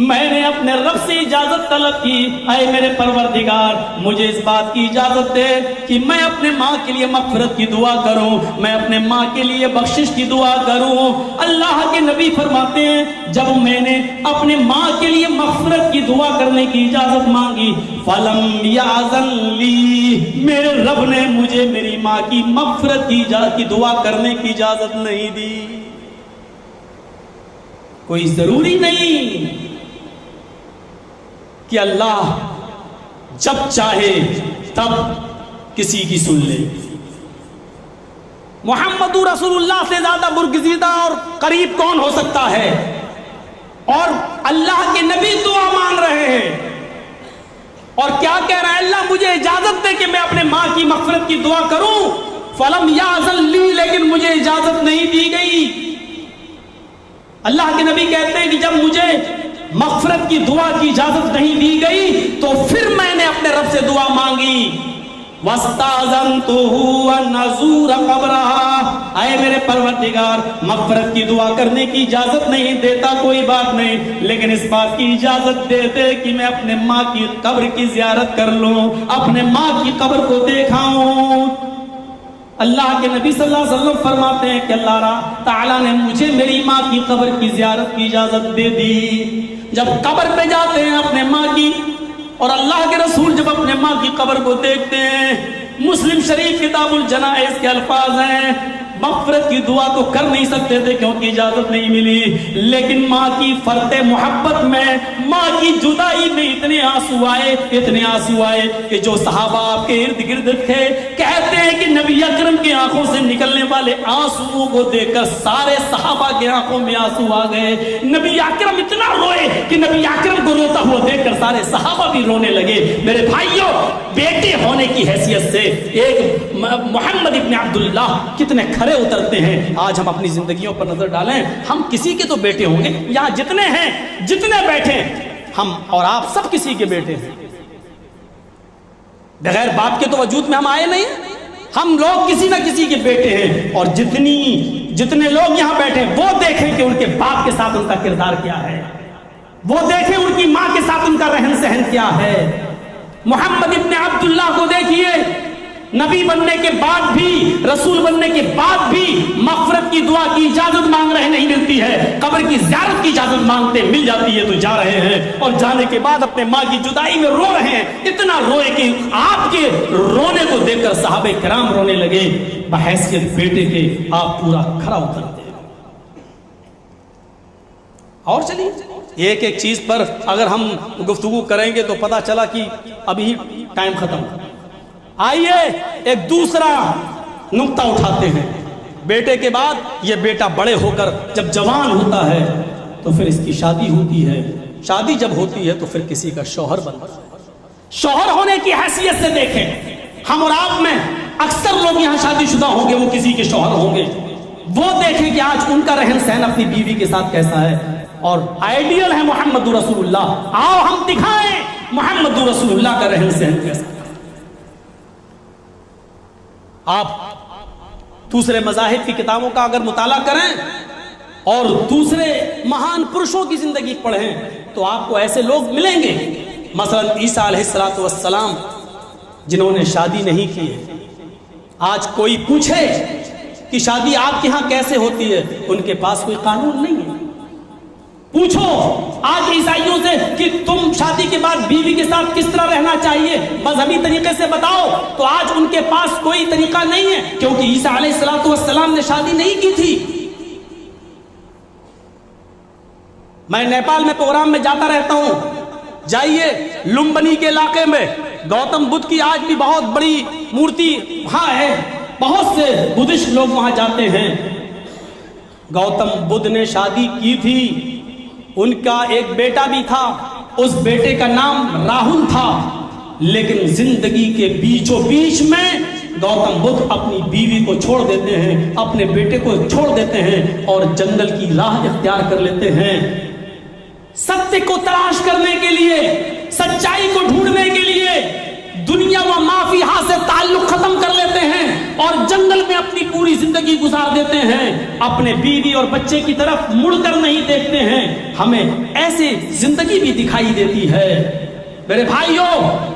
میں نے اپنے رب سے اجازت طلب کی، اے میرے پروردگار مجھے اس بات کی اجازت دے کہ میں اپنے ماں کے لیے مغفرت کی دعا کروں، میں اپنے ماں کے لیے بخشش کی دعا کروں۔ اللہ کے نبی فرماتے ہیں جب میں نے اپنے ماں کے لیے مغفرت کی دعا کرنے کی اجازت مانگی، فلم یاذن لی، میرے رب نے مجھے میری ماں کی مغفرت کی دعا کرنے کی اجازت نہیں دی۔ کوئی ضروری نہیں کہ اللہ جب چاہے تب کسی کی سن لے۔ محمد رسول اللہ سے زیادہ برگزیدہ اور قریب کون ہو سکتا ہے؟ اور اللہ کے نبی دعا مان رہے ہیں اور کیا کہہ رہا ہے؟ اللہ مجھے اجازت دے کہ میں اپنے ماں کی مغفرت کی دعا کروں، فلم یاذن لی، لیکن مجھے اجازت نہیں دی گئی۔ اللہ کے نبی کہتے ہیں کہ جب مجھے مغفرت کی دعا کی اجازت نہیں دی گئی تو پھر میں نے اپنے رب سے دعا مانگی، وَاسْتَأْذَنْتُهُ أَنْ أَزُورَ قَبْرَهَا، اے میرے پروردگار مغفرت کی دعا کرنے کی اجازت نہیں دیتا کوئی بات نہیں، لیکن اس بات کی اجازت دے دے کہ میں اپنے ماں کی قبر کی زیارت کر لوں، اپنے ماں کی قبر کو دیکھاؤں۔ اللہ کے نبی صلی اللہ علیہ وسلم فرماتے ہیں کہ اللہ تعالیٰ نے مجھے میری ماں کی قبر کی زیارت کی اجازت دے دی۔ جب قبر پہ جاتے ہیں اپنے ماں کی، اور اللہ کے رسول جب اپنے ماں کی قبر کو دیکھتے ہیں، مسلم شریف کتاب الجنائز کے الفاظ ہیں، مغفرت کی دعا تو کر نہیں سکتے تھے کیونکہ اجازت نہیں ملی، لیکن ماں کی فرط محبت میں، ماں کی جدائی میں اتنے آنسو آئے کہ جو صحابہ آپ کے ارد گرد تھے کہتے ہیں کہ نبی اکرم کی آنکھوں سے نکلنے والے آنسوؤں کو دیکھ کر سارے صحابہ کے آنکھوں میں آنسو آ گئے۔ نبی اکرم اتنا روئے کہ نبی اکرم کو روتا ہوا دیکھ کر سارے صحابہ بھی رونے لگے۔ میرے بھائیوں، بیٹے ہونے کی حیثیت سے ایک محمد ابن عبداللہ کتنے کھڑے اترتے ہیں۔ آج ہم اپنی زندگیوں پر نظر ڈالیں، ہم کسی کے تو بیٹے ہوں گے، یہاں جتنے ہیں، جتنے بیٹھے، ہم اور آپ سب کسی کے بیٹے ہیں۔ بغیر باپ کے تو وجود میں ہم آئے نہیں، ہم لوگ کسی نہ کسی کے بیٹے ہیں۔ اور جتنے لوگ یہاں بیٹھے وہ دیکھیں کہ ان کے باپ کے ساتھ ان کا کردار کیا ہے، وہ دیکھیں ان کی ماں کے ساتھ ان کا رہن سہن کیا ہے۔ محمد ابن عبداللہ کو دیکھیے، نبی بننے کے بعد بھی، رسول بننے کے بعد بھی مغفرت کی دعا کی اجازت مانگ رہے نہیں ملتی ہے، قبر کی زیارت کی اجازت مانگتے مل جاتی ہے تو جا رہے ہیں، اور جانے کے بعد اپنے ماں کی جدائی میں رو رہے ہیں، اتنا روئے کہ آپ کے رونے کو دیکھ کر صحابہ کرام رونے لگے۔ بحیثیت بیٹے کے آپ پورا کھڑا اترتے ہیں۔ اور چلیے ایک ایک چیز پر اگر ہم گفتگو کریں گے تو پتہ چلا کہ ابھی ٹائم ختم۔ آئیے ایک دوسرا نقطہ اٹھاتے ہیں۔ بیٹے کے بعد یہ بیٹا بڑے ہو کر جب جوان ہوتا ہے تو پھر اس کی شادی ہوتی ہے، شادی جب ہوتی ہے تو پھر کسی کا شوہر بنتا ہے۔ شوہر ہونے کی حیثیت سے دیکھیں، ہم اور آپ میں اکثر لوگ یہاں شادی شدہ ہوں گے، وہ کسی کے شوہر ہوں گے، وہ دیکھیں کہ آج ان کا رہن سہن اپنی بیوی کے ساتھ کیسا ہے۔ اور آئیڈیل ہے محمد رسول اللہ، آؤ ہم دکھائیں محمد رسول اللہ کا رہن سہن کیسا ہے۔ آپ دوسرے مذاہب کی کتابوں کا اگر مطالعہ کریں اور دوسرے مہان پرشوں کی زندگی پڑھیں تو آپ کو ایسے لوگ ملیں گے، مثلا عیسیٰ علیہ السلام جنہوں نے شادی نہیں کی ہے۔ آج کوئی پوچھے کہ شادی آپ کے ہاں کیسے ہوتی ہے، ان کے پاس کوئی قانون نہیں ہے۔ پوچھو آج عیسائیوں سے کہ تم شادی کے بعد بیوی کے ساتھ کس طرح رہنا چاہیے، مذہبی طریقے سے بتاؤ، تو آج ان کے پاس کوئی طریقہ نہیں ہے، کیونکہ عیسیٰ علیہ السلام نے شادی نہیں کی تھی۔ میں نیپال میں پروگرام میں جاتا رہتا ہوں، جائیے لمبنی کے علاقے میں گوتم بدھ کی آج بھی بہت بڑی مورتی وہاں ہے، بہت سے بدھسٹ لوگ وہاں جاتے ہیں۔ گوتم بدھ نے شادی کی تھی، ان کا ایک بیٹا بھی تھا، اس بیٹے کا نام راہل تھا، لیکن زندگی کے بیچوں بیچ میں گوتم بدھ اپنی بیوی کو چھوڑ دیتے ہیں، اپنے بیٹے کو چھوڑ دیتے ہیں اور جنگل کی راہ اختیار کر لیتے ہیں۔ ستیہ کو تلاش کرنے کے لیے، سچائی کو ڈھونڈنے کے لیے دنیا و مافیہ سے تعلق ختم کر لیتے ہیں اور جنگل میں اپنی پوری زندگی گزار دیتے ہیں، اپنے بیوی اور بچے کی طرف مڑ کر نہیں دیکھتے ہیں۔ ہمیں ایسی زندگی بھی دکھائی دیتی ہے میرے بھائیوں،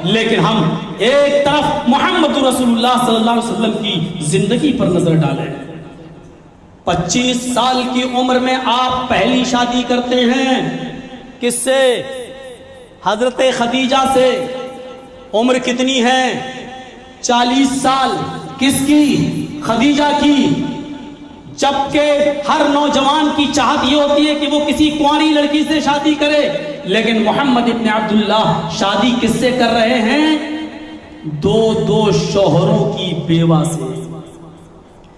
لیکن ہم ایک طرف محمد رسول اللہ صلی اللہ علیہ وسلم کی زندگی پر نظر ڈالیں۔ 25 سال کی عمر میں آپ پہلی شادی کرتے ہیں، کس سے؟ حضرت خدیجہ سے۔ عمر کتنی ہے؟ 40 سال۔ کس کی؟ خدیجہ کی۔ جبکہ ہر نوجوان کی چاہت یہ ہوتی ہے کہ وہ کسی کنواری لڑکی سے شادی کرے، لیکن محمد ابن عبداللہ شادی کس سے کر رہے ہیں؟ دو شوہروں کی بیوہ سے۔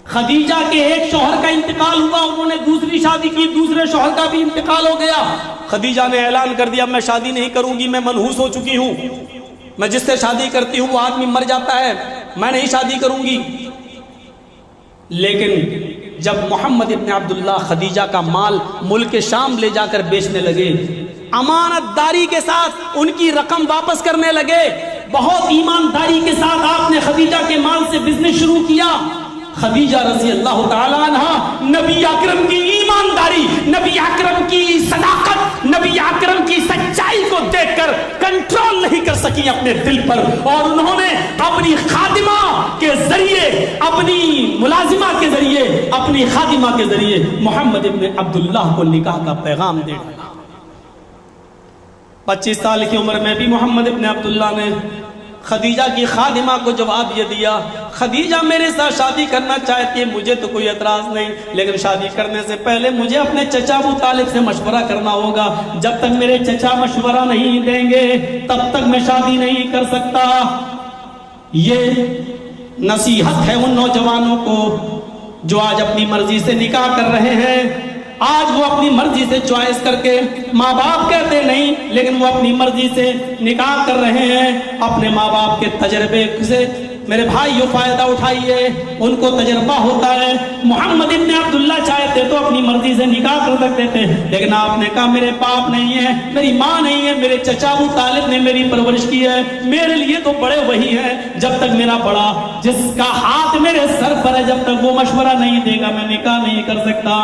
خدیجہ کے ایک شوہر کا انتقال ہوا، انہوں نے دوسری شادی کی، دوسرے شوہر کا بھی انتقال ہو گیا۔ خدیجہ نے اعلان کر دیا میں شادی نہیں کروں گی، میں منحوس ہو چکی ہوں، میں جس سے شادی کرتی ہوں وہ آدمی مر جاتا ہے، میں نہیں شادی کروں گی۔ لیکن جب محمد ابن عبداللہ خدیجہ کا مال ملک شام لے جا کر بیچنے لگے، امانت داری کے ساتھ ان کی رقم واپس کرنے لگے، بہت ایمانداری کے ساتھ آپ نے خدیجہ کے مال سے بزنس شروع کیا۔ خدیجہ رضی اللہ تعالیٰ عنہ نبی اکرم کی ایمانداری، نبی اکرم کی صداقت، نبی اکرم کی سچائی کو دیکھ کر کنٹرول نہیں کر سکی اپنے دل پر، اور انہوں نے اپنی خادمہ کے ذریعے، اپنی ملازمہ کے ذریعے، اپنی خادمہ کے ذریعے محمد ابن عبداللہ کو نکاح کا پیغام دے دیا۔ 25 سال کی عمر میں بھی محمد ابن عبداللہ نے خدیجہ کی خادمہ کو جواب یہ دیا، خدیجہ میرے ساتھ شادی کرنا چاہتی ہے، مجھے تو کوئی اعتراض نہیں، لیکن شادی کرنے سے پہلے مجھے اپنے چچا ابو طالب سے مشورہ کرنا ہوگا، جب تک میرے چچا مشورہ نہیں دیں گے تب تک میں شادی نہیں کر سکتا۔ یہ نصیحت ہے ان نوجوانوں کو جو آج اپنی مرضی سے نکاح کر رہے ہیں، آج وہ اپنی مرضی سے چوائس کر کے، ماں باپ کہتے نہیں لیکن وہ اپنی مرضی سے نکاح کر رہے ہیں، اپنے ماں باپ کے تجربے سے میرے بھائیو فائدہ اٹھائیے، ان کو تجربہ ہوتا ہے۔ محمد ابن عبداللہ چاہتے تو اپنی مرضی سے نکاح کر سکتے تھے، لیکن آپ نے کہا میرے باپ نہیں ہے، میری ماں نہیں ہے، میرے چچا ابو طالب نے میری پرورش کی ہے، میرے لیے تو بڑے وہی ہیں، جب تک میرا بڑا جس کا ہاتھ میرے سر پر ہے جب تک وہ مشورہ نہیں دے گا میں نکاح نہیں کر سکتا۔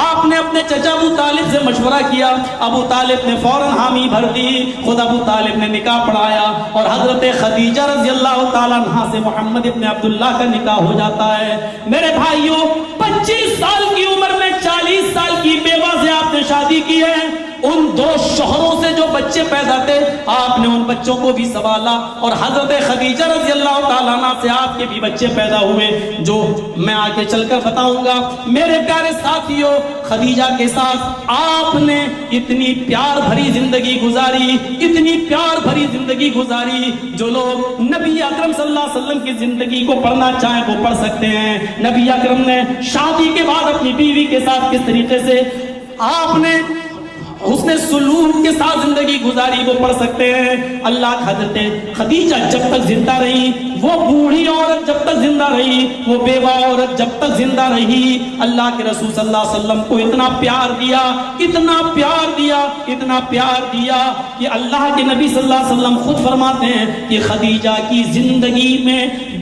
آپ نے اپنے چچا ابو طالب سے مشورہ کیا، ابو طالب نے فوراً حامی بھر دی، خود ابو طالب نے نکاح پڑھایا اور حضرت خدیجہ رضی اللہ تعالیٰ عنہا سے محمد ابن عبداللہ کا نکاح ہو جاتا ہے۔ میرے بھائیوں 25 سال کی عمر میں 40 سال کی بیوہ سے آپ نے شادی کی ہے، ان 2 شوہروں سے جو بچے پیدا تھے آپ نے ان بچوں کو بھی سنبھالا، اور حضرت خدیجہ رضی اللہ تعالیٰ عنہ سے آپ کے بھی بچے پیدا ہوئے جو میں آگے چل کر بتاؤں گا۔ میرے پیارے ساتھیوں، خدیجہ کے ساتھ آپ نے اتنی پیار بھری زندگی گزاری، اتنی پیار بھری زندگی گزاری، جو لوگ نبی اکرم صلی اللہ علیہ وسلم کی زندگی کو پڑھنا چاہیں وہ پڑھ سکتے ہیں۔ نبی اکرم نے شادی کے بعد اپنی بیوی کے ساتھ کس طریقے سے آپ نے حسن سلوک کے ساتھ زندگی گزاری وہ پڑھ سکتے ہیں۔ اللہ حضرت خدیجہ جب تک زندہ رہی، وہ بوڑھی عورت جب تک زندہ رہی، وہ بیوہ عورت جب تک زندہ رہی، اللہ کے رسول صلی اللہ علیہ وسلم کو اتنا پیار دیا، اتنا پیار دیا، اتنا پیار دیا کہ اللہ کے نبی صلی اللہ علیہ وسلم خود فرماتے ہیں کہ خدیجہ کی زندگی میں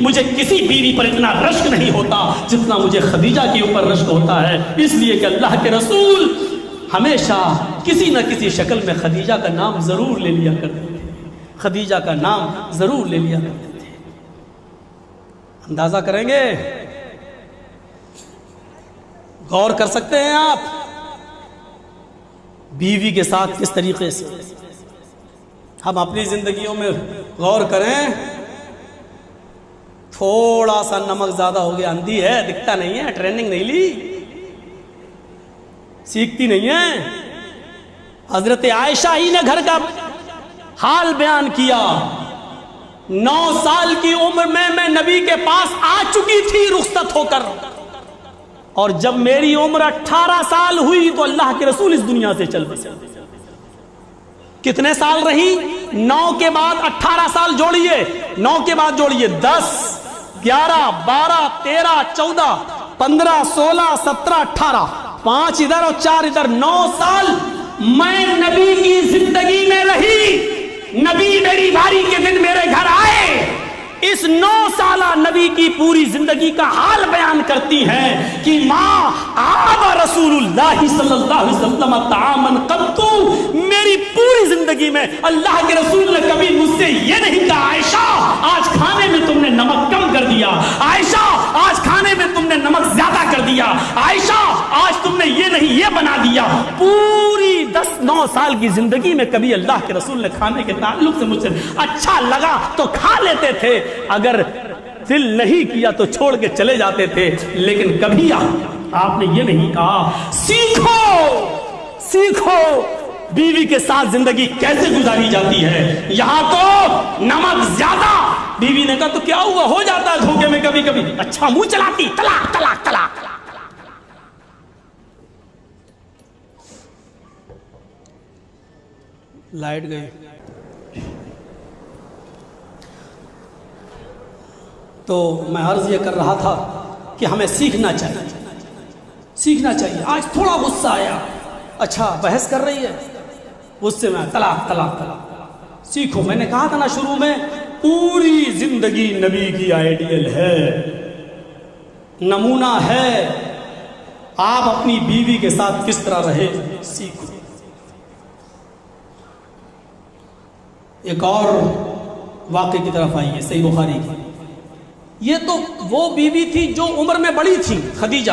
مجھے کسی بیوی پر اتنا رشک نہیں ہوتا جتنا مجھے خدیجہ کے اوپر رشک ہوتا ہے، اس لیے کہ اللہ کے رسول ہمیشہ کسی نہ کسی شکل میں خدیجہ کا نام ضرور لے لیا کرتے تھے، خدیجہ کا نام ضرور لے لیا کرتے تھے۔ اندازہ کریں گے، غور کر سکتے ہیں آپ بیوی کے ساتھ کس طریقے سے ہم اپنی زندگیوں میں غور کریں۔ تھوڑا سا نمک زیادہ ہو گیا، اندھی ہے، دکھتا نہیں ہے، ٹریننگ نہیں لی، سیکھتی نہیں ہے۔ حضرت عائشہ ہی نے گھر کا حال بیان کیا، 9 سال کی عمر میں نبی کے پاس آ چکی تھی رخصت ہو کر، اور جب میری عمر 18 سال ہوئی تو اللہ کے رسول اس دنیا سے چل بسے۔ کتنے سال رہی؟ 9 کے بعد 18 سال جوڑیے، 9 کے بعد جوڑیے 10 11 12 13 14 15 16 17 18، 5 ادھر اور 4 ادھر، 9 سال میں نبی کی زندگی میں رہی۔ نبی میری باری کے دن میرے گھر آئے، اس 9 سالہ نبی کی پوری زندگی کا حال بیان کرتی ہیں کہ ماں آب رسول اللہ صلی اللہ علیہ وسلم طعامن قط، میری پوری زندگی میں اللہ کے رسول نے کبھی مجھ سے یہ نہیں کہا عائشہ آج کھانے میں تم نے نمک کم کر دیا، عائشہ آج کھانے میں تم نے نمک زیادہ کر دیا، عائشہ آج تم نے یہ نہیں یہ بنا دیا۔ پوری 9 سال کی زندگی میں کبھی اللہ کے رسول نے کھانے کے تعلق سے مجھ سے اچھا لگا تو کھا لیتے تھے، اگر دل نہیں کیا تو چھوڑ کے چلے جاتے تھے، لیکن کبھی آپ نے یہ نہیں کہا سیکھو بیوی کے ساتھ زندگی کیسے گزاری جاتی ہے۔ یہاں تو نمک زیادہ، بیوی نے کہا تو کیا ہوا، ہو جاتا ہے دھوکے میں کبھی کبھی، اچھا منہ چلاتی، طلاق طلاق طلاق۔ لائٹ گئی تو میں عرض یہ کر رہا تھا کہ ہمیں سیکھنا چاہیے۔ آج تھوڑا غصہ آیا، اچھا بحث کر رہی ہے، غصے میں طلاق طلاق طلاق۔ سیکھو، میں نے کہا تھا نا شروع میں، پوری زندگی نبی کی آئیڈیل ہے، نمونہ ہے، آپ اپنی بیوی کے ساتھ کس طرح رہے سیکھو۔ ایک اور واقعے کی طرف آئیے، صحیح بخاری کی۔ یہ تو وہ بیوی تھی جو عمر میں بڑی تھی، خدیجہ،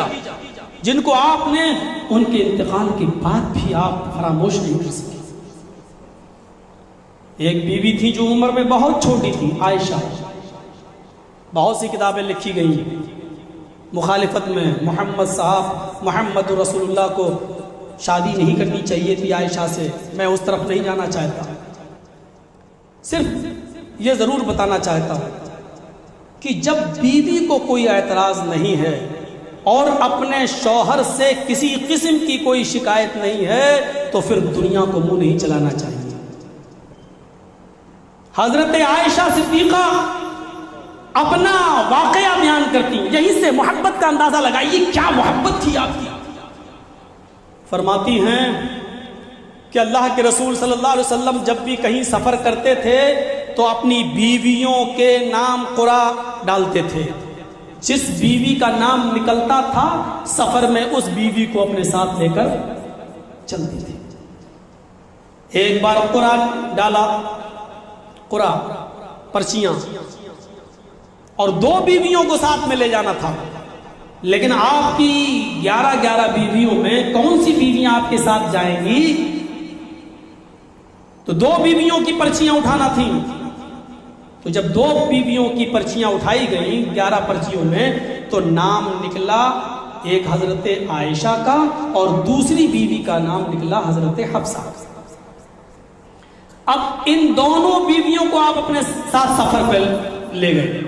جن کو آپ نے ان کے انتقال کے بعد بھی آپ فراموش نہیں کر سکے۔ ایک بیوی تھی جو عمر میں بہت چھوٹی تھی، عائشہ۔ بہت سی کتابیں لکھی گئی مخالفت میں، محمد رسول اللہ کو شادی نہیں کرنی چاہیے تھی عائشہ سے، میں اس طرف نہیں جانا چاہتا، صرف یہ ضرور بتانا چاہتا ہوں کہ جب بیوی کو کوئی اعتراض نہیں ہے اور اپنے شوہر سے کسی قسم کی کوئی شکایت نہیں ہے تو پھر دنیا کو منہ نہیں چلانا چاہیے۔ حضرت عائشہ صدیقہ اپنا واقعہ بیان کرتی، یہیں سے محبت کا اندازہ لگائیے کیا محبت تھی آپ کی۔ فرماتی ہیں کہ اللہ کے رسول صلی اللہ علیہ وسلم جب بھی کہیں سفر کرتے تھے تو اپنی بیویوں کے نام قرآ ڈالتے تھے، جس بیوی کا نام نکلتا تھا سفر میں اس بیوی کو اپنے ساتھ لے کر چلتے تھے۔ ایک بار قرآ ڈالا، قرآ پرچیاں، اور 2 بیویوں کو ساتھ میں لے جانا تھا، لیکن آپ کی 11 بیویوں میں کون سی بیویاں آپ کے ساتھ جائیں گی؟ تو 2 بیویوں کی پرچیاں اٹھانا تھیں، تو جب 2 بیویوں کی پرچیاں اٹھائی گئیں 11 پرچیوں میں، تو نام نکلا ایک حضرت عائشہ کا اور دوسری بیوی کا نام نکلا حضرت حفصہ۔ اب ان دونوں بیویوں کو آپ اپنے ساتھ سفر پہ لے گئے۔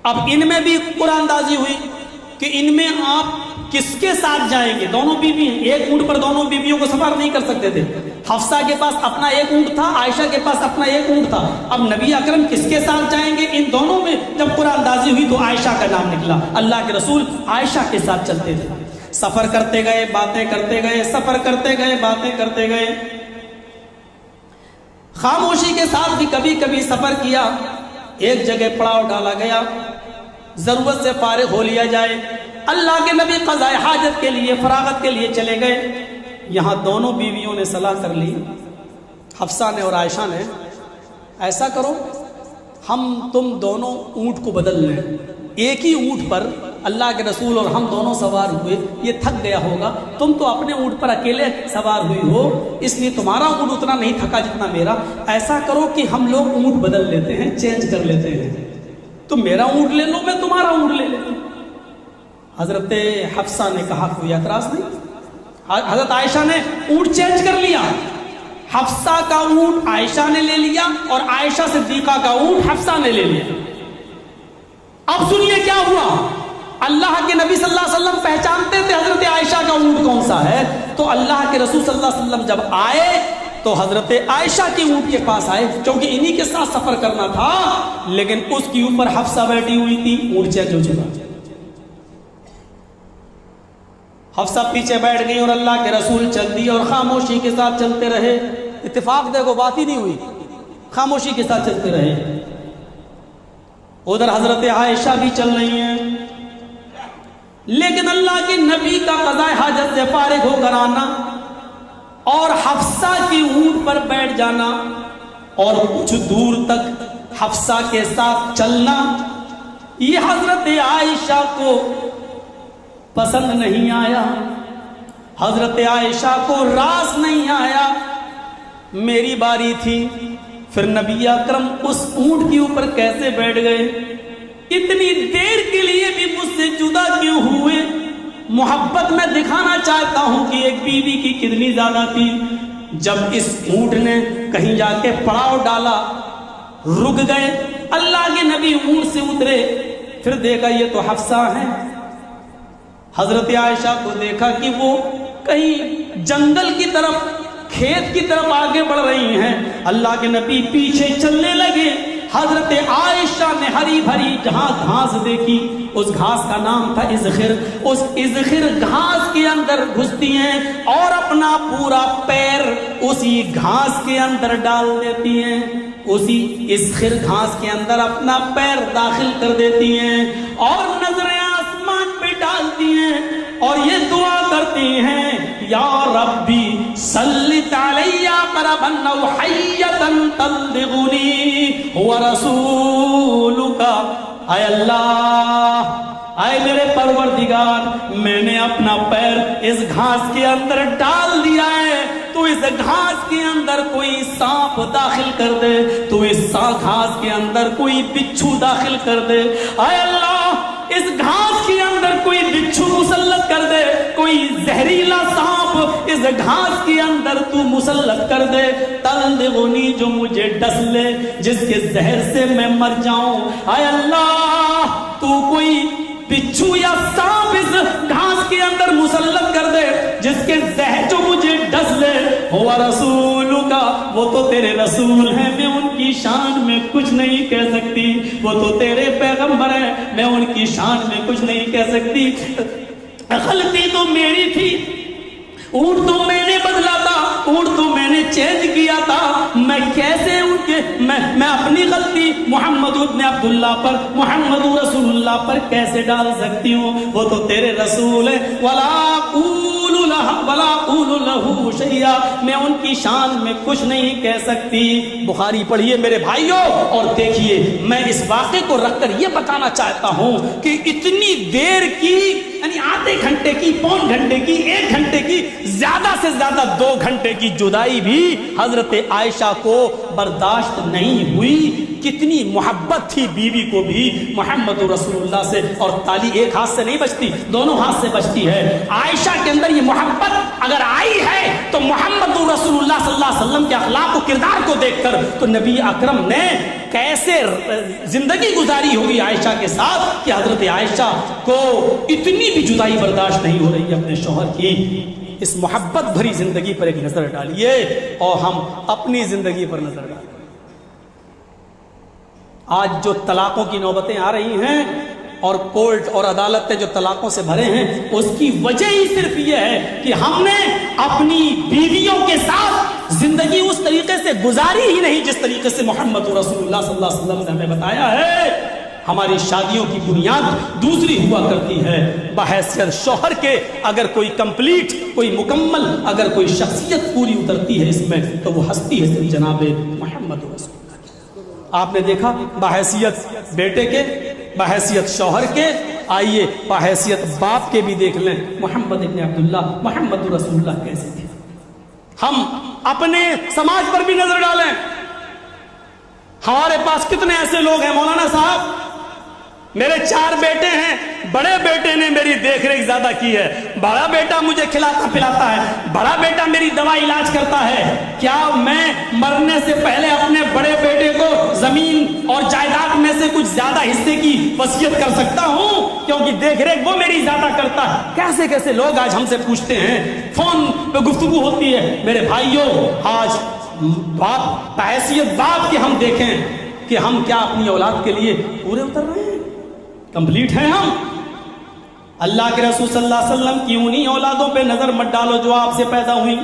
اب ان میں بھی قرآن اندازی ہوئی کہ ان میں آپ کس کے ساتھ جائیں گے؟ دونوں بیوی ہیں، ایک اونٹ پر دونوں بیویوں کو سفر نہیں کر سکتے تھے۔ حفصہ کے پاس اپنا ایک اونٹ تھا، عائشہ کے پاس اپنا ایک اونٹ تھا۔ اب نبی اکرم کس کے ساتھ جائیں گے؟ ان دونوں میں جب قرآن اندازی ہوئی تو عائشہ کا نام نکلا۔ اللہ کے رسول عائشہ کے ساتھ چلتے تھے، سفر کرتے گئے، باتیں کرتے گئے، سفر کرتے گئے، باتیں کرتے گئے۔ خاموشی کے ساتھ بھی کبھی کبھی سفر کیا، ایک جگہ پڑاؤ ڈالا گیا، ضرورت سے فارغ ہو لیا جائے۔ اللہ کے نبی قضاء حاجت کے لیے، فراغت کے لیے چلے گئے۔ یہاں دونوں بیویوں نے صلاح کر لی، حفصہ نے اور عائشہ نے، ایسا کرو ہم تم دونوں اونٹ کو بدل لیں، ایک ہی اونٹ پر اللہ کے رسول اور ہم دونوں سوار ہوئے، یہ تھک گیا ہوگا، تم تو اپنے اونٹ پر اکیلے سوار ہوئی ہو، اس لیے تمہارا اونٹ اتنا نہیں تھکا جتنا میرا، ایسا کرو کہ ہم لوگ اونٹ بدل لیتے ہیں، چینج کر لیتے ہیں، تم میرا اونٹ لے لو، میں تمہارا اونٹ لے لیتا ہوں۔ حضرت حفصہ نے کہا کوئی اعتراض نہیں۔ حضرت عائشہ نے اونٹ چینج کر لیا، حفصہ کا اونٹ عائشہ نے لے لیا اور عائشہ صدیقہ کا اونٹ حفصہ نے لے لیا۔ اب سنیے کیا ہوا، اللہ کے نبی صلی اللہ علیہ وسلم پہچانتے تھے حضرت عائشہ کا اونٹ کون سا ہے، تو اللہ کے رسول صلی اللہ علیہ وسلم جب آئے تو حضرت عائشہ کے اونٹ کے پاس آئے، کیونکہ انہی کے ساتھ سفر کرنا تھا، لیکن اس کے اوپر حفصہ بیٹھی ہوئی تھی، اونٹ چینج ہو چکا۔ حفصہ پیچھے بیٹھ گئی اور اللہ کے رسول چل دیے اور خاموشی کے ساتھ چلتے رہے۔ اتفاق دیکھو، بات ہی نہیں ہوئی، خاموشی کے ساتھ چلتے رہے۔ ادھر حضرت عائشہ بھی چل رہی ہیں، لیکن اللہ کے نبی کا قضاء حاجت سے فارغ ہو کر آنا اور حفصہ کی اونٹ پر بیٹھ جانا اور کچھ دور تک حفصہ کے ساتھ چلنا، یہ حضرت عائشہ کو پسند نہیں آیا، حضرت عائشہ کو راس نہیں آیا۔ میری باری تھی، پھر نبی اکرم اس اونٹ کے اوپر کیسے بیٹھ گئے، اتنی دیر کے لیے بھی مجھ سے جدا کیوں ہوئے؟ محبت میں دکھانا چاہتا ہوں کہ ایک بیوی کی کتنی زیادہ تھی۔ جب اس اونٹ نے کہیں جا کے پڑاؤ ڈالا، رک گئے، اللہ کے نبی اونٹ سے اترے، پھر دیکھا یہ تو حفصہ ہے۔ حضرت عائشہ کو دیکھا کہ وہ کہیں جنگل کی طرف، کھیت کی طرف آگے بڑھ رہی ہیں، اللہ کے نبی پیچھے چلنے لگے۔ حضرت عائشہ نے ہری بھری جہاں گھاس دیکھی، اس گھاس کا نام تھا ازخر، اس ازخر گھاس کے اندر گھستی ہیں اور اپنا پورا پیر اسی گھاس کے اندر ڈال دیتی ہیں، اسی ازخر گھاس کے اندر اپنا پیر داخل کر دیتی ہیں اور نظریں آسمان پہ ڈالتی ہیں اور یہ دعا کرتی ہیں، یا ربی سلط علی قربا او حیۃ تبلغنی ورسولک، اے اللہ، اے میرے پروردگار، میں نے اپنا پیر اس گھاس کے اندر ڈال دیا ہے، تو اس گھاس کے اندر کوئی سانپ داخل کر دے، تو اس گھاس کے اندر کوئی بچھو داخل کر دے، اے اللہ اس گھاس کے اندر کوئی بچھو مسلط کر دے، کوئی زہریلا سانپ اس گھاس کے اندر تو مسلط کر دے، تلدغنی جو مجھے ڈس لے، جس کے زہر سے میں مر جاؤں، اے اللہ تو کوئی بچھو یا سانپ اس گھاس کے اندر مسلط کر دے جس کے زہر جو مجھے ڈس لے، ہوا رسول کا، وہ تو تیرے رسول ہیں، میں ان کی شان میں کچھ نہیں کہہ سکتی، وہ تو تیرے پیغمبر ہیں، میں ان کی شان میں کچھ نہیں کہہ سکتی، غلطی تو میری تھی، اونٹ تو میں نے بدلا تھا، اونٹ تو میں نے چینج کیا تھا، میں کیسے ان کے میں اپنی غلطی محمد ابن عبداللہ پر، محمد رسول اللہ پر کیسے ڈال سکتی ہوں؟ وہ تو تیرے رسول ہیں، ولا اقول له شیئا، میں ان کی شان میں کچھ نہیں کہہ سکتی۔ بخاری پڑھیے میرے بھائیوں اور دیکھیے، میں اس واقعے کو رکھ کر یہ بتانا چاہتا ہوں کہ اتنی دیر کی، یعنی آدھے گھنٹے کی، پون گھنٹے کی، 1 گھنٹے کی، زیادہ سے زیادہ 2 گھنٹے کی جدائی بھی حضرت عائشہ کو برداشت نہیں ہوئی۔ کتنی محبت تھی بیوی کو بھی محمد رسول اللہ سے، اور تالی ایک ہاتھ سے نہیں بجتی، دونوں ہاتھ سے بجتی ہے۔ عائشہ کے اندر یہ محبت اگر آئی ہے تو محمد رسول اللہ صلی اللہ علیہ وسلم کے اخلاق و کردار کو دیکھ کر، تو نبی اکرم نے کیسے زندگی گزاری ہوگی عائشہ کے ساتھ کہ حضرت عائشہ کو اتنی بھی جدائی برداشت نہیں ہو رہی ہے اپنے شوہر کی۔ اس محبت بھری زندگی پر ایک نظر ڈالیے اور ہم اپنی زندگی پر نظر ڈالیں۔ آج جو طلاقوں کی نوبتیں آ رہی ہیں اور کورٹ اور عدالتیں جو طلاقوں سے بھرے ہیں، اس کی وجہ ہی صرف یہ ہے کہ ہم نے اپنی بیویوں کے ساتھ زندگی اس طریقے سے گزاری ہی نہیں جس طریقے سے محمد رسول اللہ صلی اللہ علیہ وسلم نے ہمیں بتایا ہے۔ ہماری شادیوں کی بنیاد دوسری ہوا کرتی ہے، بحیثیت شوہر کے اگر کوئی کمپلیٹ، کوئی مکمل، اگر کوئی شخصیت پوری اترتی ہے اس میں تو وہ ہستی ہے جناب محمد رسول اللہ۔ آپ نے دیکھا بحیثیت بیٹے کے، بحیثیت شوہر کے، آئیے بحیثیت باپ کے بھی دیکھ لیں، محمد ابن عبداللہ محمد رسول اللہ کیسے تھے۔ ہم اپنے سماج پر بھی نظر ڈالیں، ہمارے پاس کتنے ایسے لوگ ہیں، مولانا صاحب میرے 4 بیٹے ہیں، بڑے بیٹے نے میری دیکھ ریکھ زیادہ کی ہے، بڑا بیٹا مجھے کھلاتا پلاتا ہے، بڑا بیٹا میری دوا علاج کرتا ہے، کیا میں مرنے سے پہلے اپنے بڑے بیٹے کو زمین اور جائیداد میں سے کچھ زیادہ حصے کی وصیت کر سکتا ہوں؟ کیونکہ دیکھ ریکھ وہ میری زیادہ کرتا ہے۔ کیسے کیسے لوگ آج ہم سے پوچھتے ہیں، فون پہ گفتگو ہوتی ہے۔ میرے بھائیوں، آج باپ بحیثیت باپ کے ہم دیکھیں کہ ہم کیا اپنی اولاد کے لیے پورے اتر رہے ہیں، کمپلیٹ ہیں ہم؟ اللہ کے رسول صلی اللہ علیہ وسلم کی انہی اولادوں پہ نظر مت ڈالو جو آپ سے پیدا ہوئی۔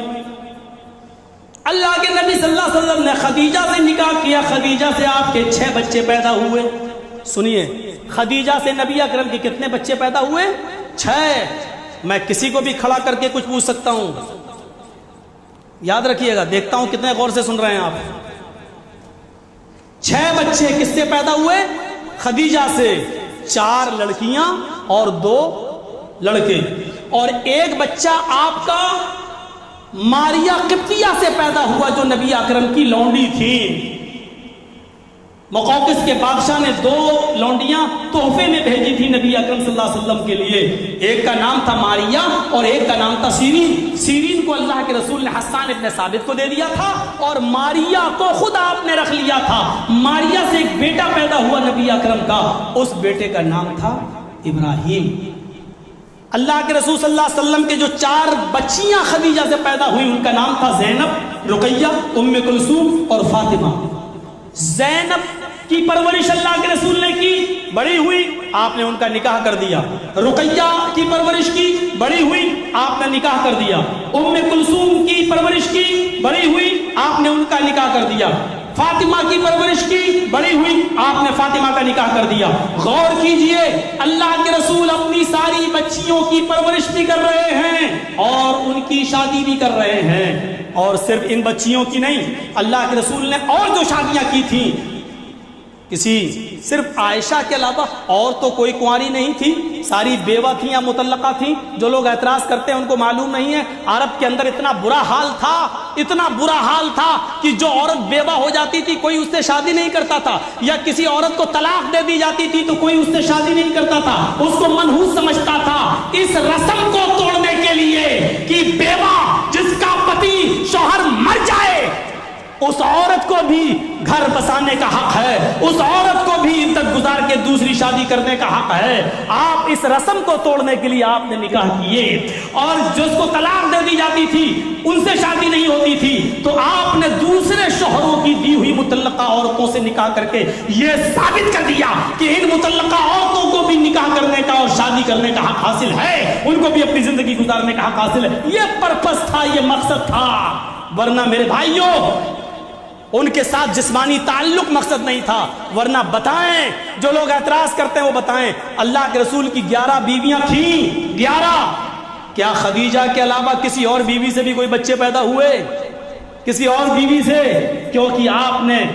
اللہ کے نبی صلی اللہ علیہ وسلم نے خدیجہ سے نکاح کیا، خدیجہ سے آپ کے 6 بچے پیدا ہوئے۔ سنیے، خدیجہ سے نبی اکرم کے کتنے بچے پیدا ہوئے؟ 6۔ میں کسی کو بھی کھڑا کر کے کچھ پوچھ سکتا ہوں، یاد رکھیے گا، دیکھتا ہوں کتنے غور سے سن رہے ہیں آپ۔ 6 بچے کس سے پیدا ہوئے؟ خدیجہ سے، 4 لڑکیاں اور 2 لڑکے، اور 1 بچہ آپ کا ماریا قبطیہ سے پیدا ہوا جو نبی اکرم کی لونڈی تھی۔ مقوقس کے بادشاہ نے 2 لونڈیاں تحفے میں بھیجی تھی نبی اکرم صلی اللہ علیہ وسلم کے لیے، ایک کا نام تھا ماریا اور ایک کا نام تھا سیرین۔ سیرین کو اللہ کے رسول نے حسان ابن ثابت کو دے دیا تھا اور ماریا کو خود آپ نے رکھ لیا تھا۔ ماریا سے ایک بیٹا پیدا ہوا نبی اکرم کا، اس بیٹے کا نام تھا ابراہیم۔ اللہ کے رسول صلی اللہ علیہ وسلم کے جو 4 بچیاں خدیجہ سے پیدا ہوئی ان کا نام تھا زینب، رقیہ، ام کلثوم اور فاطمہ۔ زینب کی پرورش اللہ کے رسول نے کی، بڑی ہوئی، آپ نے ان کا نکاح کر دیا۔ رقیہ کی پرورش کی، بڑی ہوئی، آپ نے نکاح کر دیا۔ ام کلثوم کی پرورش کی، بڑی ہوئی، آپ نے ان کا نکاح کر دیا۔ فاطمہ کی پرورش کی، بڑی ہوئی، آپ نے فاطمہ کا نکاح کر دیا۔ غور کیجئے، اللہ کے رسول اپنی ساری بچیوں کی پرورش بھی کر رہے ہیں اور ان کی شادی بھی کر رہے ہیں، اور صرف ان بچیوں کی نہیں، اللہ کے رسول نے اور جو شادیاں کی تھیں، کسی صرف عائشہ کے علاوہ اور تو کوئی کنواری نہیں تھی، ساری بیوہ تھیں یا مطلقہ تھیں۔ جو لوگ اعتراض کرتے ہیں ان کو معلوم نہیں ہے، عرب کے اندر اتنا برا حال تھا، اتنا برا حال تھا کہ جو عورت بیوہ ہو جاتی تھی کوئی اس سے شادی نہیں کرتا تھا، یا کسی عورت کو طلاق دے دی جاتی تھی تو کوئی اس سے شادی نہیں کرتا تھا، اس کو منحوس سمجھتا تھا۔ اس رسم کو توڑنے کے لیے کہ بیوہ جس کا پتی شوہر مر جائے اس عورت کو بھی گھر بسانے کا حق ہے، اس عورت کو بھی عدت گزار کے دوسری شادی کرنے کا حق ہے۔ آپ اس رسم کو توڑنے کے لیے آپ نے نکاح کیے، اور جس کو طلاق دے دی جاتی تھی ان سے شادی نہیں ہوتی تھی تو آپ نے دوسرے شوہروں کی دی ہوئی مطلقہ عورتوں سے نکاح کر کے یہ ثابت کر دیا کہ ان مطلقہ عورتوں کو بھی نکاح کرنے کا اور شادی کرنے کا حق حاصل ہے، ان کو بھی اپنی زندگی گزارنے کا حق حاصل ہے۔ یہ پرپس تھا، یہ مقصد تھا، ورنہ میرے بھائیوں ان کے ساتھ جسمانی تعلق مقصد نہیں تھا۔ ورنہ بتائیں، جو لوگ اعتراض کرتے ہیں وہ بتائیں، اللہ کے رسول کی 11 بیویاں تھیں، 11، کیا خدیجہ کے علاوہ کسی اور بیوی سے بھی کوئی بچے پیدا ہوئے؟ کسی اور بیوی سے؟ کیونکہ آپ نے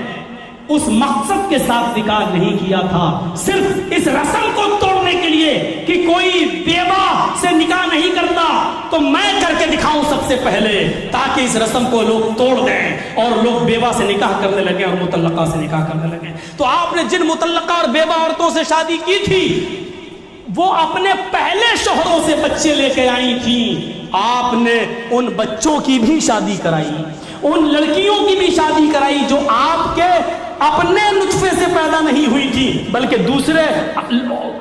اس مقصد کے ساتھ نکاح نہیں کیا تھا، صرف اس رسم کو توڑنے کے لیے کہ کوئی بیوہ سے نکاح نہیں کرتا تو میں کر کے دکھاؤں سب سے پہلے، تاکہ اس رسم کو لوگ توڑ دیں اور لوگ بیوہ سے نکاح کرنے لگے اور مطلقہ سے نکاح کرنے لگے۔ تو آپ نے جن مطلقہ اور بیوہ عورتوں سے شادی کی تھی وہ اپنے پہلے شوہروں سے بچے لے کے آئی تھیں، آپ نے ان بچوں کی بھی شادی کرائی، ان لڑکیوں کی بھی شادی کرائی جو آپ کے اپنے نطفے سے پیدا نہیں ہوئی تھی بلکہ دوسرے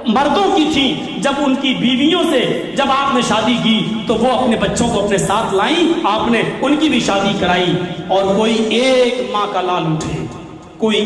مردوں کی تھی۔ جب ان کی بیویوں سے جب آپ نے شادی کی تو وہ اپنے بچوں کو اپنے ساتھ لائیں، آپ نے ان کی بھی شادی کرائی۔ اور کوئی ایک ماں کا لال اٹھے، کوئی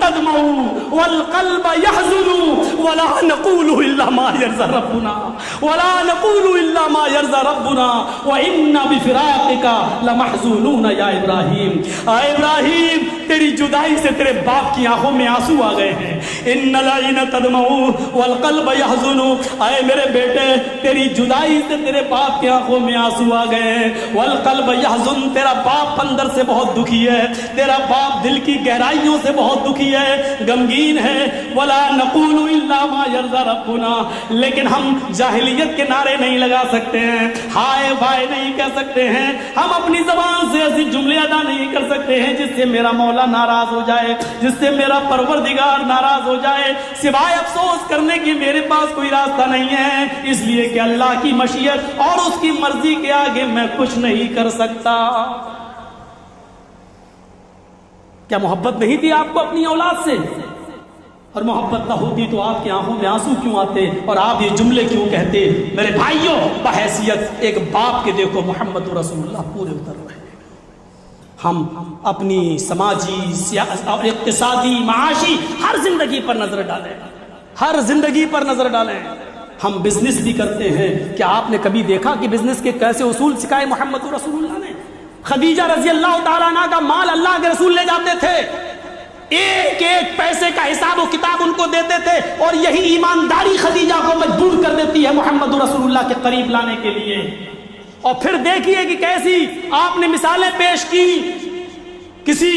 تدمع والقلب يحزن ولا نقول الا ما يرضى ربنا ولا نقول الا ما يرضى ربنا وانا بفراقك لمحزونون یا ابراہیم. اے ابراہیم تیری جدائی سے تیرے باپ کی آنکھوں میں آنسو آ گئے ہیں. ان العین تدمع والقلب يحزن. اے میرے بیٹے تیری جدائی سے تیرے باپ کی آنکھوں میں آنسو آ گئے ہیں. والقلب يحزن تیرا باپ اندر سے بہت دکھی ہے, تیرا باپ دل کی گہرائیوں سے بہت دکھی ہے, غمگین ہے. ولا نقول الا ما يرضى ربنا لیکن ہم جاہلیت کے نعرے نہیں لگا سکتے ہیں, ہائے بھائی نہیں کہہ سکتے ہیں, ہم اپنی زبان سے ایسی جملے ادا نہیں کر سکتے ہیں جس سے میرا مولا ناراض ہو جائے, جس سے میرا پروردگار ناراض ہو جائے. سوائے افسوس کرنے کی میرے پاس کوئی راستہ نہیں ہے, اس لیے کہ اللہ کی مشیت اور اس کی مرضی کے آگے میں کچھ نہیں کر سکتا. کیا محبت نہیں تھی آپ کو اپنی اولاد سے؟ اور محبت نہ ہوتی تو آپ کی آنکھوں میں آنسو کیوں آتے اور آپ یہ جملے کیوں کہتے؟ میرے بھائیوں بحیثیت ایک باپ کے دیکھو محمد رسول اللہ پورے اتر رہے ہیں. ہم اپنی سماجی اور اقتصادی معاشی ہر زندگی پر نظر ڈالیں, ہر زندگی پر نظر ڈالیں. ہم بزنس بھی کرتے ہیں. کیا آپ نے کبھی دیکھا کہ بزنس کے کیسے اصول سکھائے محمد رسول اللہ نے؟ خدیجہ رضی اللہ تعالیٰ عنہ کا مال اللہ کے رسول لے جاتے تھے, ایک ایک پیسے کا حساب و کتاب ان کو دیتے تھے, اور یہی ایمانداری خدیجہ کو مجبور کر دیتی ہے محمد رسول اللہ کے قریب لانے کے لیے. اور پھر دیکھیے کہ کیسی آپ نے مثالیں پیش کی. کسی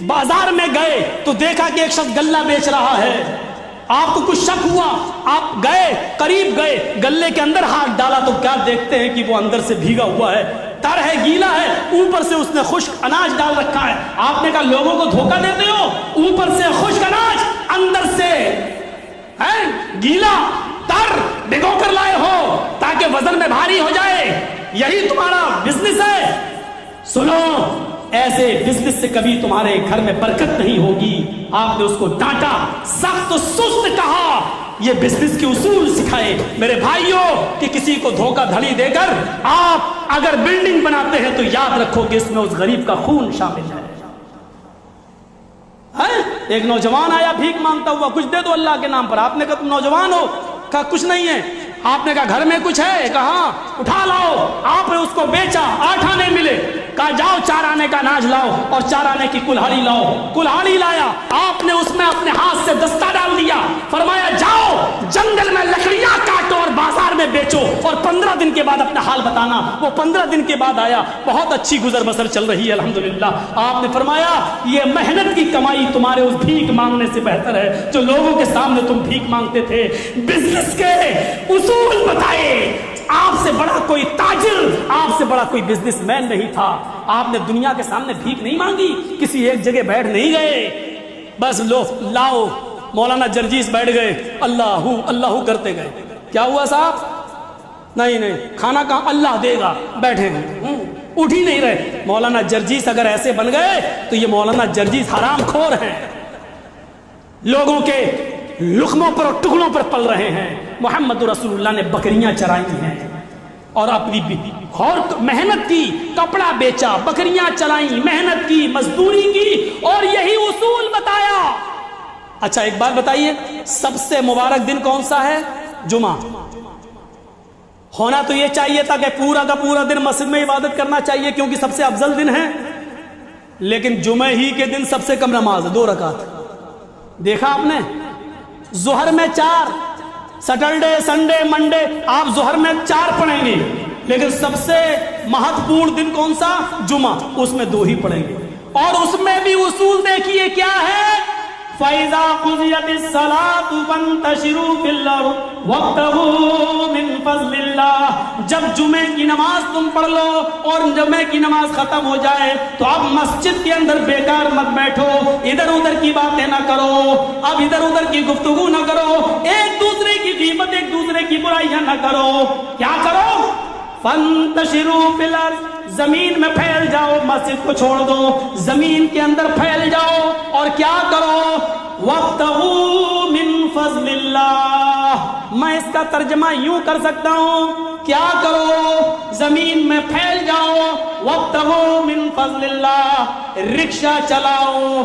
بازار میں گئے تو دیکھا کہ ایک شخص غلہ بیچ رہا ہے, آپ کو کچھ شک ہوا, آپ گئے قریب گئے, غلے کے اندر ہاتھ ڈالا تو کیا دیکھتے ہیں کہ وہ اندر سے بھیگا ہوا ہے, تر ہے, گیلا ہے, اوپر سے اس نے خشک اناج ڈال رکھا ہے. آپ نے کہا لوگوں کو دھوکہ دیتے ہو, اوپر سے خشک اناج اندر سے گیلا تر بھگو کر لائے ہو تاکہ وزن میں بھاری ہو جائے, یہی تمہارا بزنس ہے؟ سنو, ایسے بزنس سے کبھی تمہارے گھر میں برکت نہیں ہوگی. آپ نے اس کو ڈانٹا, سخت سست کہا, یہ بزنس کے اصول سکھائے. میرے بھائیوں کہ کسی کو دھوکہ دھڑی دے کر آپ اگر بلڈنگ بناتے ہیں تو یاد رکھو کہ اس میں اس غریب کا خون شامل ہے. ایک نوجوان آیا بھیک مانگتا ہوا, کچھ دے دو اللہ کے نام پر. آپ نے کہا تم نوجوان ہو؟ کہا کچھ نہیں ہے. آپ نے کہا گھر میں کچھ ہے؟ کہا اٹھا لاؤ. آپ نے اس کو بیچا, 8 آنے ملے. کہا جاؤ 4 آنے کا اناج لاؤ اور 4 آنے کی کلہاڑی لاؤ. کلہاڑی لایا, آپ نے اس میں اپنے ہاتھ سے دستہ ڈال دیا, فرمایا جاؤ جنگل میں لکڑیاں کاٹو اور بازار میں بیچو اور 15 دن کے بعد اپنا حال بتانا. وہ 15 دن کے بعد آیا, بہت اچھی گزر بسر چل رہی ہے الحمدللہ. آپ نے فرمایا یہ محنت کی کمائی تمہارے اس بھیک مانگنے سے بہتر ہے جو لوگوں کے سامنے تم بھیک مانگتے تھے. بزنس کے اصول بتائے. آپ سے بڑا کوئی تاجر, آپ سے بڑا کوئی بزنس مین نہیں تھا. آپ نے دنیا کے سامنے بھیک نہیں مانگی, کسی ایک جگہ بیٹھ نہیں گئے, بس لو لاؤ. مولانا جرجیس بیٹھ گئے, اللہ اللہ کرتے گئے. کیا ہوا صاحب؟ نہیں کھانا کہاں, اللہ دے گا, بیٹھے ہیں, اٹھ ہی نہیں رہے. مولانا جرجیس اگر ایسے بن گئے تو یہ مولانا جرجیس حرام خور ہیں, لوگوں کے لقموں پر اور ٹکڑوں پر پل رہے ہیں. محمد رسول اللہ نے بکریاں چرائی ہیں اور اپنی اور محنت کی, کپڑا بیچا, بکریاں چرائیں, محنت کی, مزدوری کی اور یہی اصول بتایا. اچھا ایک بات بتائیے, سب سے مبارک دن کون سا ہے؟ جمعہ. ہونا تو یہ چاہیے تھا کہ پورا کا پورا دن مسجد میں عبادت کرنا چاہیے کیونکہ سب سے افضل دن ہے, لیکن جمعہ ہی کے دن سب سے کم نماز ہے, 2 رکعت. دیکھا آپ نے؟ ظہر میں 4, سیٹرڈے سنڈے منڈے آپ ظہر میں 4 پڑھیں گے, لیکن سب سے مہتوپورن دن کون سا؟ جمعہ, اس میں 2 ہی پڑھیں گے. اور اس میں بھی اصول دیکھیے کیا ہے, فَإِذَا قُضِيَتِ الصَّلَاةُ فَانتَشِرُوا فِي الْأَرْضِ وَابْتَغُوا مِن فَضْلِ اللَّهِ. جب جمعے کی نماز تم پڑھ لو اور جمعے کی نماز ختم ہو جائے تو اب مسجد کے اندر بیکار مت بیٹھو, ادھر ادھر کی باتیں نہ کرو, اب ادھر ادھر کی گفتگو نہ کرو, ایک دوسرے کی غیبت, ایک دوسرے کی برائیاں نہ کرو. کیا کرو؟ فَانتَشِرُوا فِي الْأَرْضِ, زمین میں پھیل جاؤ, مسجد کو چھوڑ دو, زمین کے اندر پھیل جاؤ اور کیا کرو؟ وَابْتَغُوا مِن فَضْلِ اللَّهِ. میں اس کا ترجمہ یوں کر سکتا ہوں, کیا کرو؟ زمین میں پھیل جاؤ. وَابْتَغُوا مِن فَضْلِ اللَّهِ, رکشہ چلاؤ,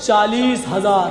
40,000।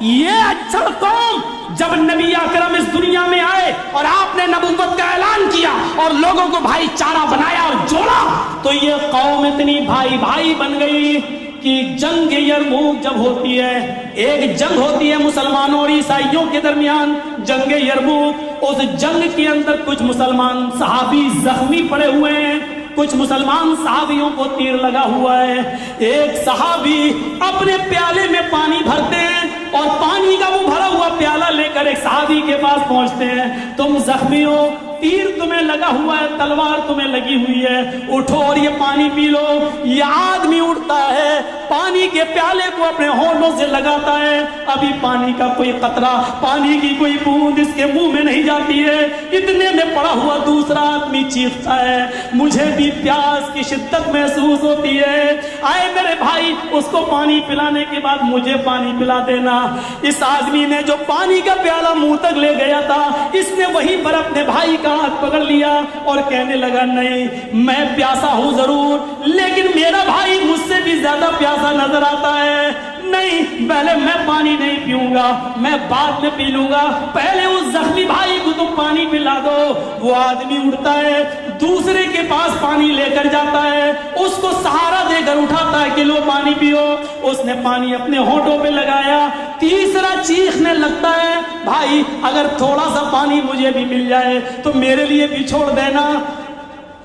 یہ اچھڑ قوم جب نبی اکرم اس دنیا میں آئے اور آپ نے نبوت کا اعلان کیا اور لوگوں کو بھائی چارہ بنایا اور جوڑا، تو یہ قوم اتنی بھائی بھائی بن گئی کہ جنگ یرموک جب ہوتی ہے، ایک جنگ ہوتی ہے مسلمانوں اور عیسائیوں کے درمیان، جنگ یرموک، اس جنگ کے اندر کچھ مسلمان صحابی زخمی پڑے ہوئے ہیں، کچھ مسلمان صحابیوں کو تیر لگا ہوا ہے۔ ایک صحابی اپنے پیالے میں پانی بھرتے ہیں اور پانی کا وہ بھرا ہوا پیالہ لے کر ایک صحابی کے پاس پہنچتے ہیں، تم زخمی ہو، تیر تمہیں لگا ہوا ہے، تلوار تمہیں لگی ہوئی ہے، اٹھو اور یہ پانی پی لو۔ یہ آدمی اٹھتا ہے، پانی کے پیالے کو اپنے ہونٹوں سے لگاتا ہے، ابھی پانی کا کوئی قطرہ، پانی کی کوئی بوند اس کے منہ میں نہیں جاتی ہے، اتنے میں پڑا ہوا دوسرا آدمی چیختا ہے، مجھے بھی پیاس کی شدت محسوس ہوتی ہے، آئے میرے بھائی اس کو پانی پلانے کے بعد مجھے پانی پلا دینا۔ اس آدمی نے جو پانی کا پیالہ منہ تک لے گیا تھا، اس نے وہیں پر اپنے بھائی کا ہاتھ پکڑ لیا اور کہنے لگا، نہیں میں پیاسا ہوں ضرور، لیکن میرا بھائی مجھ سے بھی زیادہ پیاسا نظر آتا ہے، نہیں پہلے میں پانی نہیں پیوں گا، میں بعد میں پی لوں گا، پہلے اس زخمی بھائی کو تم پانی پلا دو۔ وہ آدمی اٹھتا ہے، دوسرے کے پاس پانی لے کر جاتا ہے، اس کو سہارا دے کر اٹھاتا ہے کہ لو پانی پیو۔ اس نے پانی اپنے ہونٹوں پہ لگایا، تیسرا چیخنے لگتا ہے، بھائی اگر تھوڑا سا پانی مجھے بھی مل جائے تو میرے لیے بھی چھوڑ دینا۔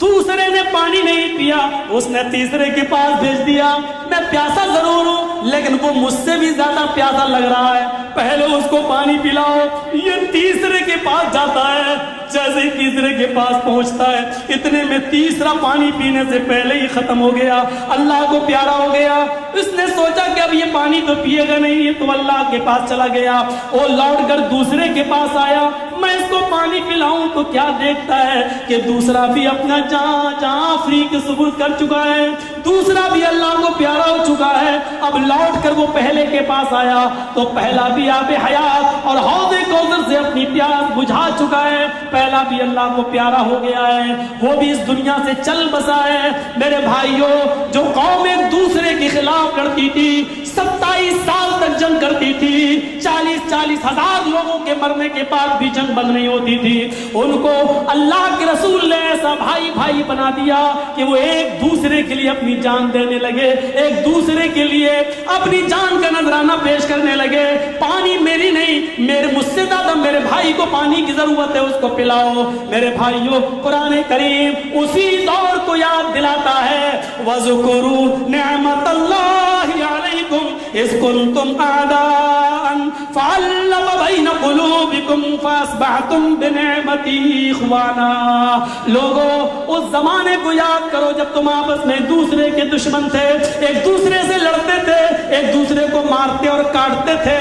دوسرے نے پانی نہیں پیا، اس نے تیسرے کے پاس بھیج دیا، میں پیاسا ضرور ہوں لیکن وہ مجھ سے بھی زیادہ پیاسا لگ رہا ہے، پہلے اس کو پانی پلاؤ۔ یہ تیسرے کے پاس جاتا ہے، جیسے ہی تیسرے کے پاس پہنچتا ہے، اتنے میں تیسرا پانی پینے سے پہلے ہی ختم ہو گیا، اللہ کو پیارا ہو گیا۔ اس نے سوچا کہ اب یہ پانی تو پیے گا نہیں، یہ تو اللہ کے پاس چلا گیا۔ وہ لوٹ کر دوسرے کے پاس آیا، میں اس کو پانی پلاؤں تو کیا دیکھتا ہے کہ دوسرا بھی اپنا جہاں فری کے ثبوت کر چکا ہے، دوسرا بھی اللہ کو پیارا ہو چکا ہے۔ اب لوٹ کر وہ پہلے کے پاس آیا تو پہلا بھی آب حیات اور حوض کوثر سے اپنی پیاس بجھا چکا ہے، پہلا بھی اللہ کو پیارا ہو گیا ہے، وہ بھی اس دنیا سے چل بسا ہے۔ میرے بھائیوں، جو قوم ایک دوسرے کے خلاف لڑتی تھی، 27 سال تک جنگ کرتی تھی، 40 ہزار لوگوں کے مرنے کے بعد بھی جنگ بند نہیں ہوتی تھی، ان کو اللہ کے رسول نے ایسا بھائی بھائی بنا دیا کہ وہ ایک دوسرے کے لیے اپنی جان دینے لگے، ایک دوسرے کے لیے اپنی جان کا نذرانہ پیش کرنے لگے۔ پانی میری نہیں، مجھ سے زیادہ میرے بھائی کو پانی کی ضرورت ہے، اس کو پلاؤ۔ میرے بھائیوں، قرآن کریم اسی دور کو یاد دلاتا ہے، وَاذْكُرُوا نِعْمَتَ اللَّهِ عَلَيْكُمْ إِذْ كُنْتُمْ أَعْدَاءً فَأَلَّفَ بَيْنَ قُلُوبِكُمْ فَأَصْبَحْتُمْ بِنِعْمَتِهِ إِخْوَانًا۔ لوگوں، اس زمانے کو یاد کرو جب تم آپس میں ایک دوسرے کے دشمن تھے، ایک دوسرے سے لڑتے تھے، ایک دوسرے کو مارتے اور کاٹتے تھے،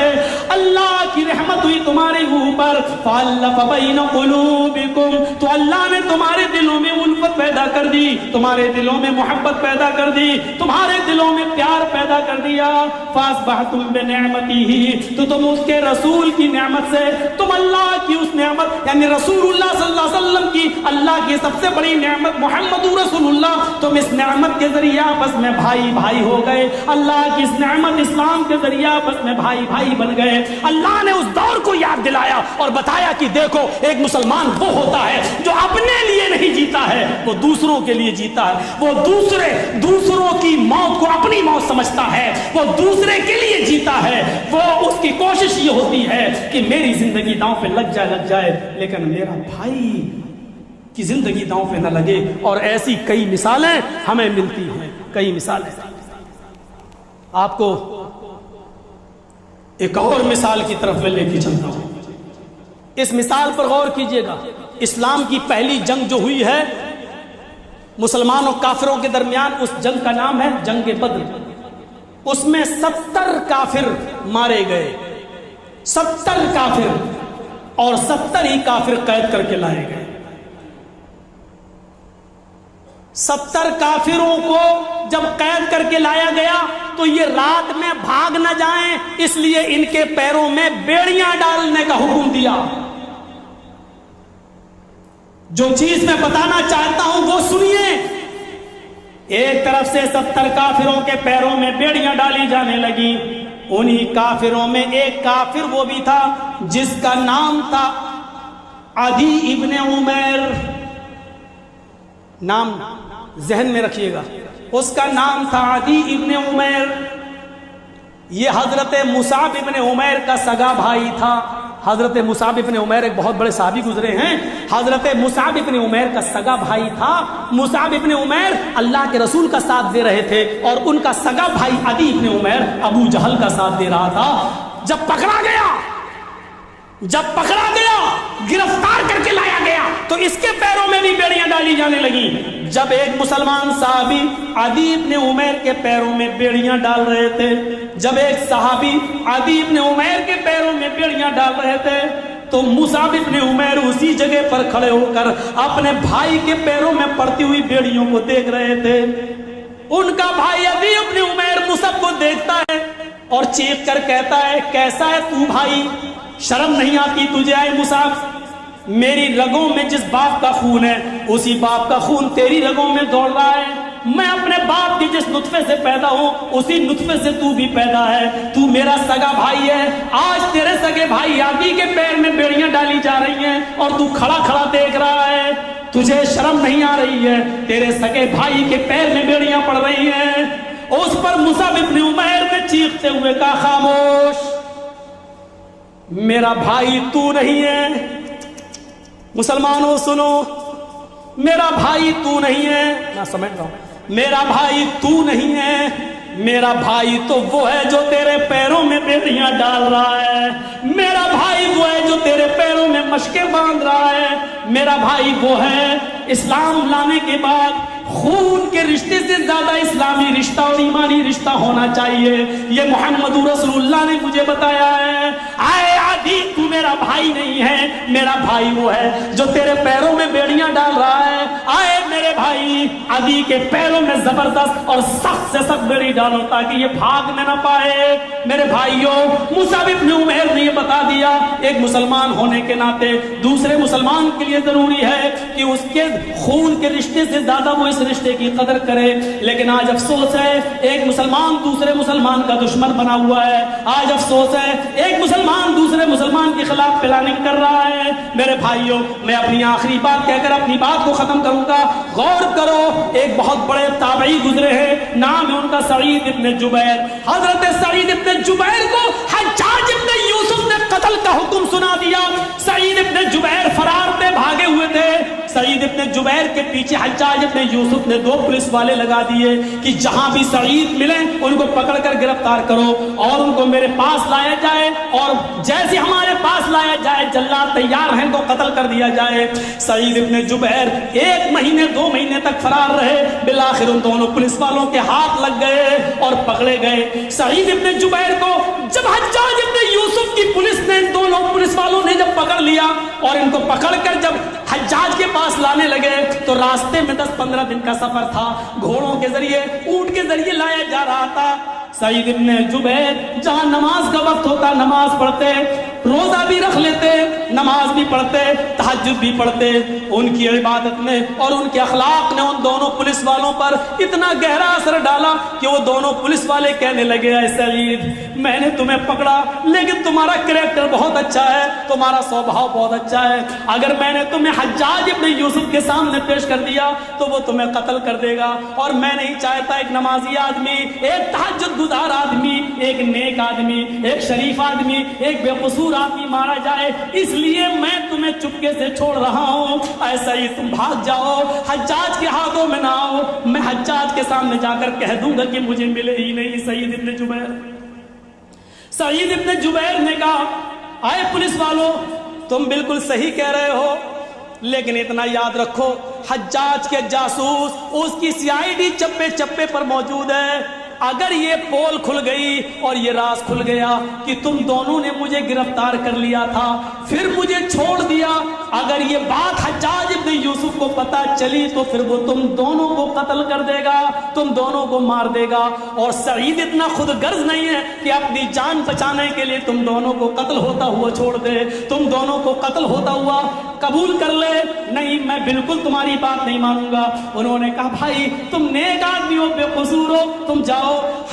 اللہ کی رحمت ہوئی تمہارے اوپر، فَأَلَّفَ بَيْنَ قُلُوبِكُمْ، تو اللہ نے تمہارے دلوں میں الفت پیدا کر دی، تمہارے دلوں میں محبت پیدا کر دی، تمہارے دلوں میں پیار پیدا کر دیا۔ فَأَصْبَحْتُمْ بِنِعْمَتِهِ، تو تم اس کے رسول کی نعمت سے، تم اللہ کی اس نعمت یعنی رسول اللہ صلی اللہ علیہ وسلم کی، اللہ کی سب سے بڑی نعمت محمد رسول اللہ، تم اس نعمت کے ذریعے آپس میں بھائی بھائی ہو گئے، اللہ کی اس نعمت اسلام کے ذریعے آپس میں بھائی بھائی بن گئے۔ اللہ نے اس دور کو یاد دلایا اور بتایا کہ دیکھو، ایک مسلمان وہ ہوتا ہے جو اپنے لیے نہیں جیتا ہے، وہ دوسروں کے لیے جیتا ہے، وہ دوسروں کی موت کو اپنی موت سمجھتا ہے، وہ دوسرے کے لیے جیتا ہے، وہ اس کی کوشش یہ ہوتی ہے کہ میری زندگی داؤں پہ لگ جائے لیکن میرا بھائی کی زندگی داؤں پہ نہ لگے۔ اور ایسی کئی مثالیں ہمیں ملتی ہیں، کئی مثالیں۔ آپ کو ایک اور مثال کی طرف میں لے کے چلتا ہوں، اس مثال پر غور کیجئے گا۔ اسلام کی پہلی جنگ جو ہوئی ہے مسلمان اور کافروں کے درمیان، اس جنگ کا نام ہے جنگ بدر۔ اس میں 70 کافر مارے گئے، 70 کافر، اور 70 ہی کافر قید کر کے لائے گئے۔ 70 کافروں کو جب قید کر کے لایا گیا تو یہ رات میں بھاگ نہ جائیں، اس لیے ان کے پیروں میں بیڑیاں ڈالنے کا حکم دیا۔ جو چیز میں بتانا چاہتا ہوں وہ سنیے۔ ایک طرف سے 70 کافروں کے پیروں میں بیڑیاں ڈالی جانے لگی، انہی کافروں میں ایک کافر وہ بھی تھا جس کا نام تھا عدی ابن عمیر. نام ذہن میں رکھیے گا, اس کا نام تھا عدی ابن عمیر. یہ حضرت مصعب ابن عمیر کا سگا بھائی تھا. حضرت مصعب ابن عمیر ایک بہت بڑے صحابی گزرے ہیں. حضرت مصعب ابن عمیر کا سگا بھائی تھا. مصعب ابن عمیر اللہ کے رسول کا ساتھ دے رہے تھے اور ان کا سگا بھائی عدی ابن عمیر ابو جہل کا ساتھ دے رہا تھا. جب پکڑا گیا گرفتار کر کے لایا گیا تو اس کے پیروں میں بھی بیڑیاں ڈالی جانے لگی. جب ایک مسلمان صحابی عدی ابن عمیر کے پیروں میں بیڑیاں ڈال رہے تھے, جب ایک صحابی عدی ابن عمیر کے پیروں میں بیڑیاں ڈال رہے تھے تو مصعب ابن عمیر اسی جگہ پر کھڑے ہو کر اپنے بھائی کے پیروں میں پڑتی ہوئی بیڑیوں کو دیکھ رہے تھے. ان کا بھائی عدی ابن عمیر مصعب کو دیکھتا ہے اور چیخ کر کہتا ہے, کیسا ہے تو بھائی, شرم نہیں آتی تجھے؟ آئے مصعب, میری رگوں میں جس باپ کا خون ہے اسی باپ کا خون تیری رگوں میں دوڑ رہا ہے. میں اپنے باپ کی جس نطفے سے پیدا ہوں اسی نطفے سے تو بھی پیدا ہے. تو میرا سگا بھائی ہے. آج تیرے سگے بھائی عدی کے پیر میں بیڑیاں ڈالی جا رہی ہیں اور تو کھڑا کھڑا دیکھ رہا ہے. تجھے شرم نہیں آ رہی ہے؟ تیرے سگے بھائی کے پیر میں بیڑیاں پڑ رہی ہیں. اس پر مصعب ابن عمیر نے چیختے ہوئے کہا, خاموش, میرا بھائی تو نہیں ہے. مسلمانوں سنو, میرا بھائی تو نہیں ہے. میں سمجھ رہا ہوں, میرا بھائی تو نہیں ہے. میرا بھائی تو وہ ہے جو تیرے پیروں میں بیڑیاں ڈال رہا ہے. میرا بھائی وہ ہے جو تیرے پیروں میں مشقیں باندھ رہا ہے. میرا بھائی وہ ہے, اسلام لانے کے بعد خون کے رشتے سے زیادہ اسلامی رشتہ اور ایمانی رشتہ ہونا چاہیے. یہ محمد رسول اللہ نے مجھے بتایا ہے. آئے عدی, تو میرا بھائی نہیں ہے, میرا بھائی وہ ہے جو تیرے پیروں میں بیڑیاں ڈال رہا ہے. آئے میرے بھائی, عدی کے پیروں میں زبردست اور سخت سے سخت بیڑی ڈالو تاکہ یہ بھاگ میں نہ پائے. میرے بھائیوں, مصعب ابن عمیر نے یہ بتا دیا. ایک مسلمان ہونے کے ناطے دوسرے مسلمان کے لیے ضروری ہے کہ اس کے خون کے رشتے سے زیادہ وہ اس رشتے کی قدر کرے. لیکن آج افسوس ہے, ایک مسلمان دوسرے مسلمان کا دشمن بنا ہوا ہے. آج افسوس ہے, ایک مسلمان دوسرے مسلمان کے خلاف پلاننگ کر رہا ہے. میرے بھائیوں, میں اپنی آخری بات کہہ کر اپنی بات کو ختم کروں گا. غور کرو, ایک بہت بڑے تابعی گزرے ہیں, نام ہے ان کا سعید ابن جبیر. حضرت سعید ابن جبیر کو حجاج ابن یوسف نے قتل کا حکم سنا دیا. سعید ابن جبیر فرار تھے, بھاگے ہوئے تھے. سعید ابن جبیر کے پیچھے حجاج ابن یوسف نے 2 پولیس والے لگا دیے کہ جہاں بھی سعید ملیں ان کو پکڑ کر گرفتار کرو اور ان کو میرے پاس لایا جائے, اور جیسے ہمارے پاس لایا جائے جلاد تیار ہیں تو قتل کر دیا جائے. سعید ابن جبیر 1 مہینے 2 مہینے تک فرار رہے. بالآخر ان دونوں پولیس والوں کے ہاتھ لگ گئے اور پکڑے گئے. سعید ابن جبیر کو جب حجاج ابن یوسف کی پولیس نے, ان دونوں پولیس والوں نے جب پکڑ لیا اور ان کو پکڑ کر جب حجاج کے پاس لانے لگے تو راستے میں 10-15 دن کا سفر تھا. گھوڑوں کے ذریعے, اونٹ کے ذریعے لایا جا رہا تھا. سعید ابن جبیر جہاں نماز کا وقت ہوتا نماز پڑھتے, روزہ بھی رکھ لیتے, نماز بھی پڑھتے, تہجد بھی پڑھتے. ان کی عبادت نے اور ان کے اخلاق نے ان دونوں پولیس والوں پر اتنا گہرا اثر ڈالا کہ وہ دونوں پولیس والے کہنے لگے, اے سعید, میں نے تمہیں پکڑا لیکن تمہارا کریکٹر بہت اچھا ہے, تمہارا سوبھاؤ بہت اچھا ہے. اگر میں نے تمہیں حجاج ابن یوسف کے سامنے پیش کر دیا تو وہ تمہیں قتل کر دے گا, اور میں نہیں چاہتا ایک نمازی آدمی, ایک تہجد گزار آدمی, ایک نیک آدمی, ایک شریف آدمی, ایک بے قصور آدمی مارا جائے. اس لیے میں تمہیں چپکے سے چھوڑ رہا ہوں. ایسا ہی تم بھاگ جاؤ, حجاج کے ہاتھوں میں نہ آؤ. میں حجاج کے سامنے جا کر کہہ دوں گا کہ مجھے ملے ہی نہیں سعید ابن جبیر. سعید ابن جبیر نے کہا, آئے پولیس والوں, تم بالکل صحیح کہہ رہے ہو, لیکن اتنا یاد رکھو حجاج کے جاسوس, اس کی CID چپے چپے پر موجود ہے. اگر یہ پول کھل گئی اور یہ راز کھل گیا کہ تم دونوں نے مجھے گرفتار کر لیا تھا پھر مجھے چھوڑ دیا, اگر یہ بات حجاج ابن یوسف کو پتا چلی تو پھر وہ تم دونوں کو قتل کر دے گا, تم دونوں کو مار دے گا. اور سعید اتنا خود غرض نہیں ہے کہ اپنی جان بچانے کے لیے تم دونوں کو قتل ہوتا ہوا چھوڑ دے, تم دونوں کو قتل ہوتا ہوا قبول کر لے. نہیں, میں بالکل تمہاری بات نہیں مانوں گا. انہوں نے کہا, بھائی تم نیک آدمی ہو, بے قصور ہو, تم جاؤ.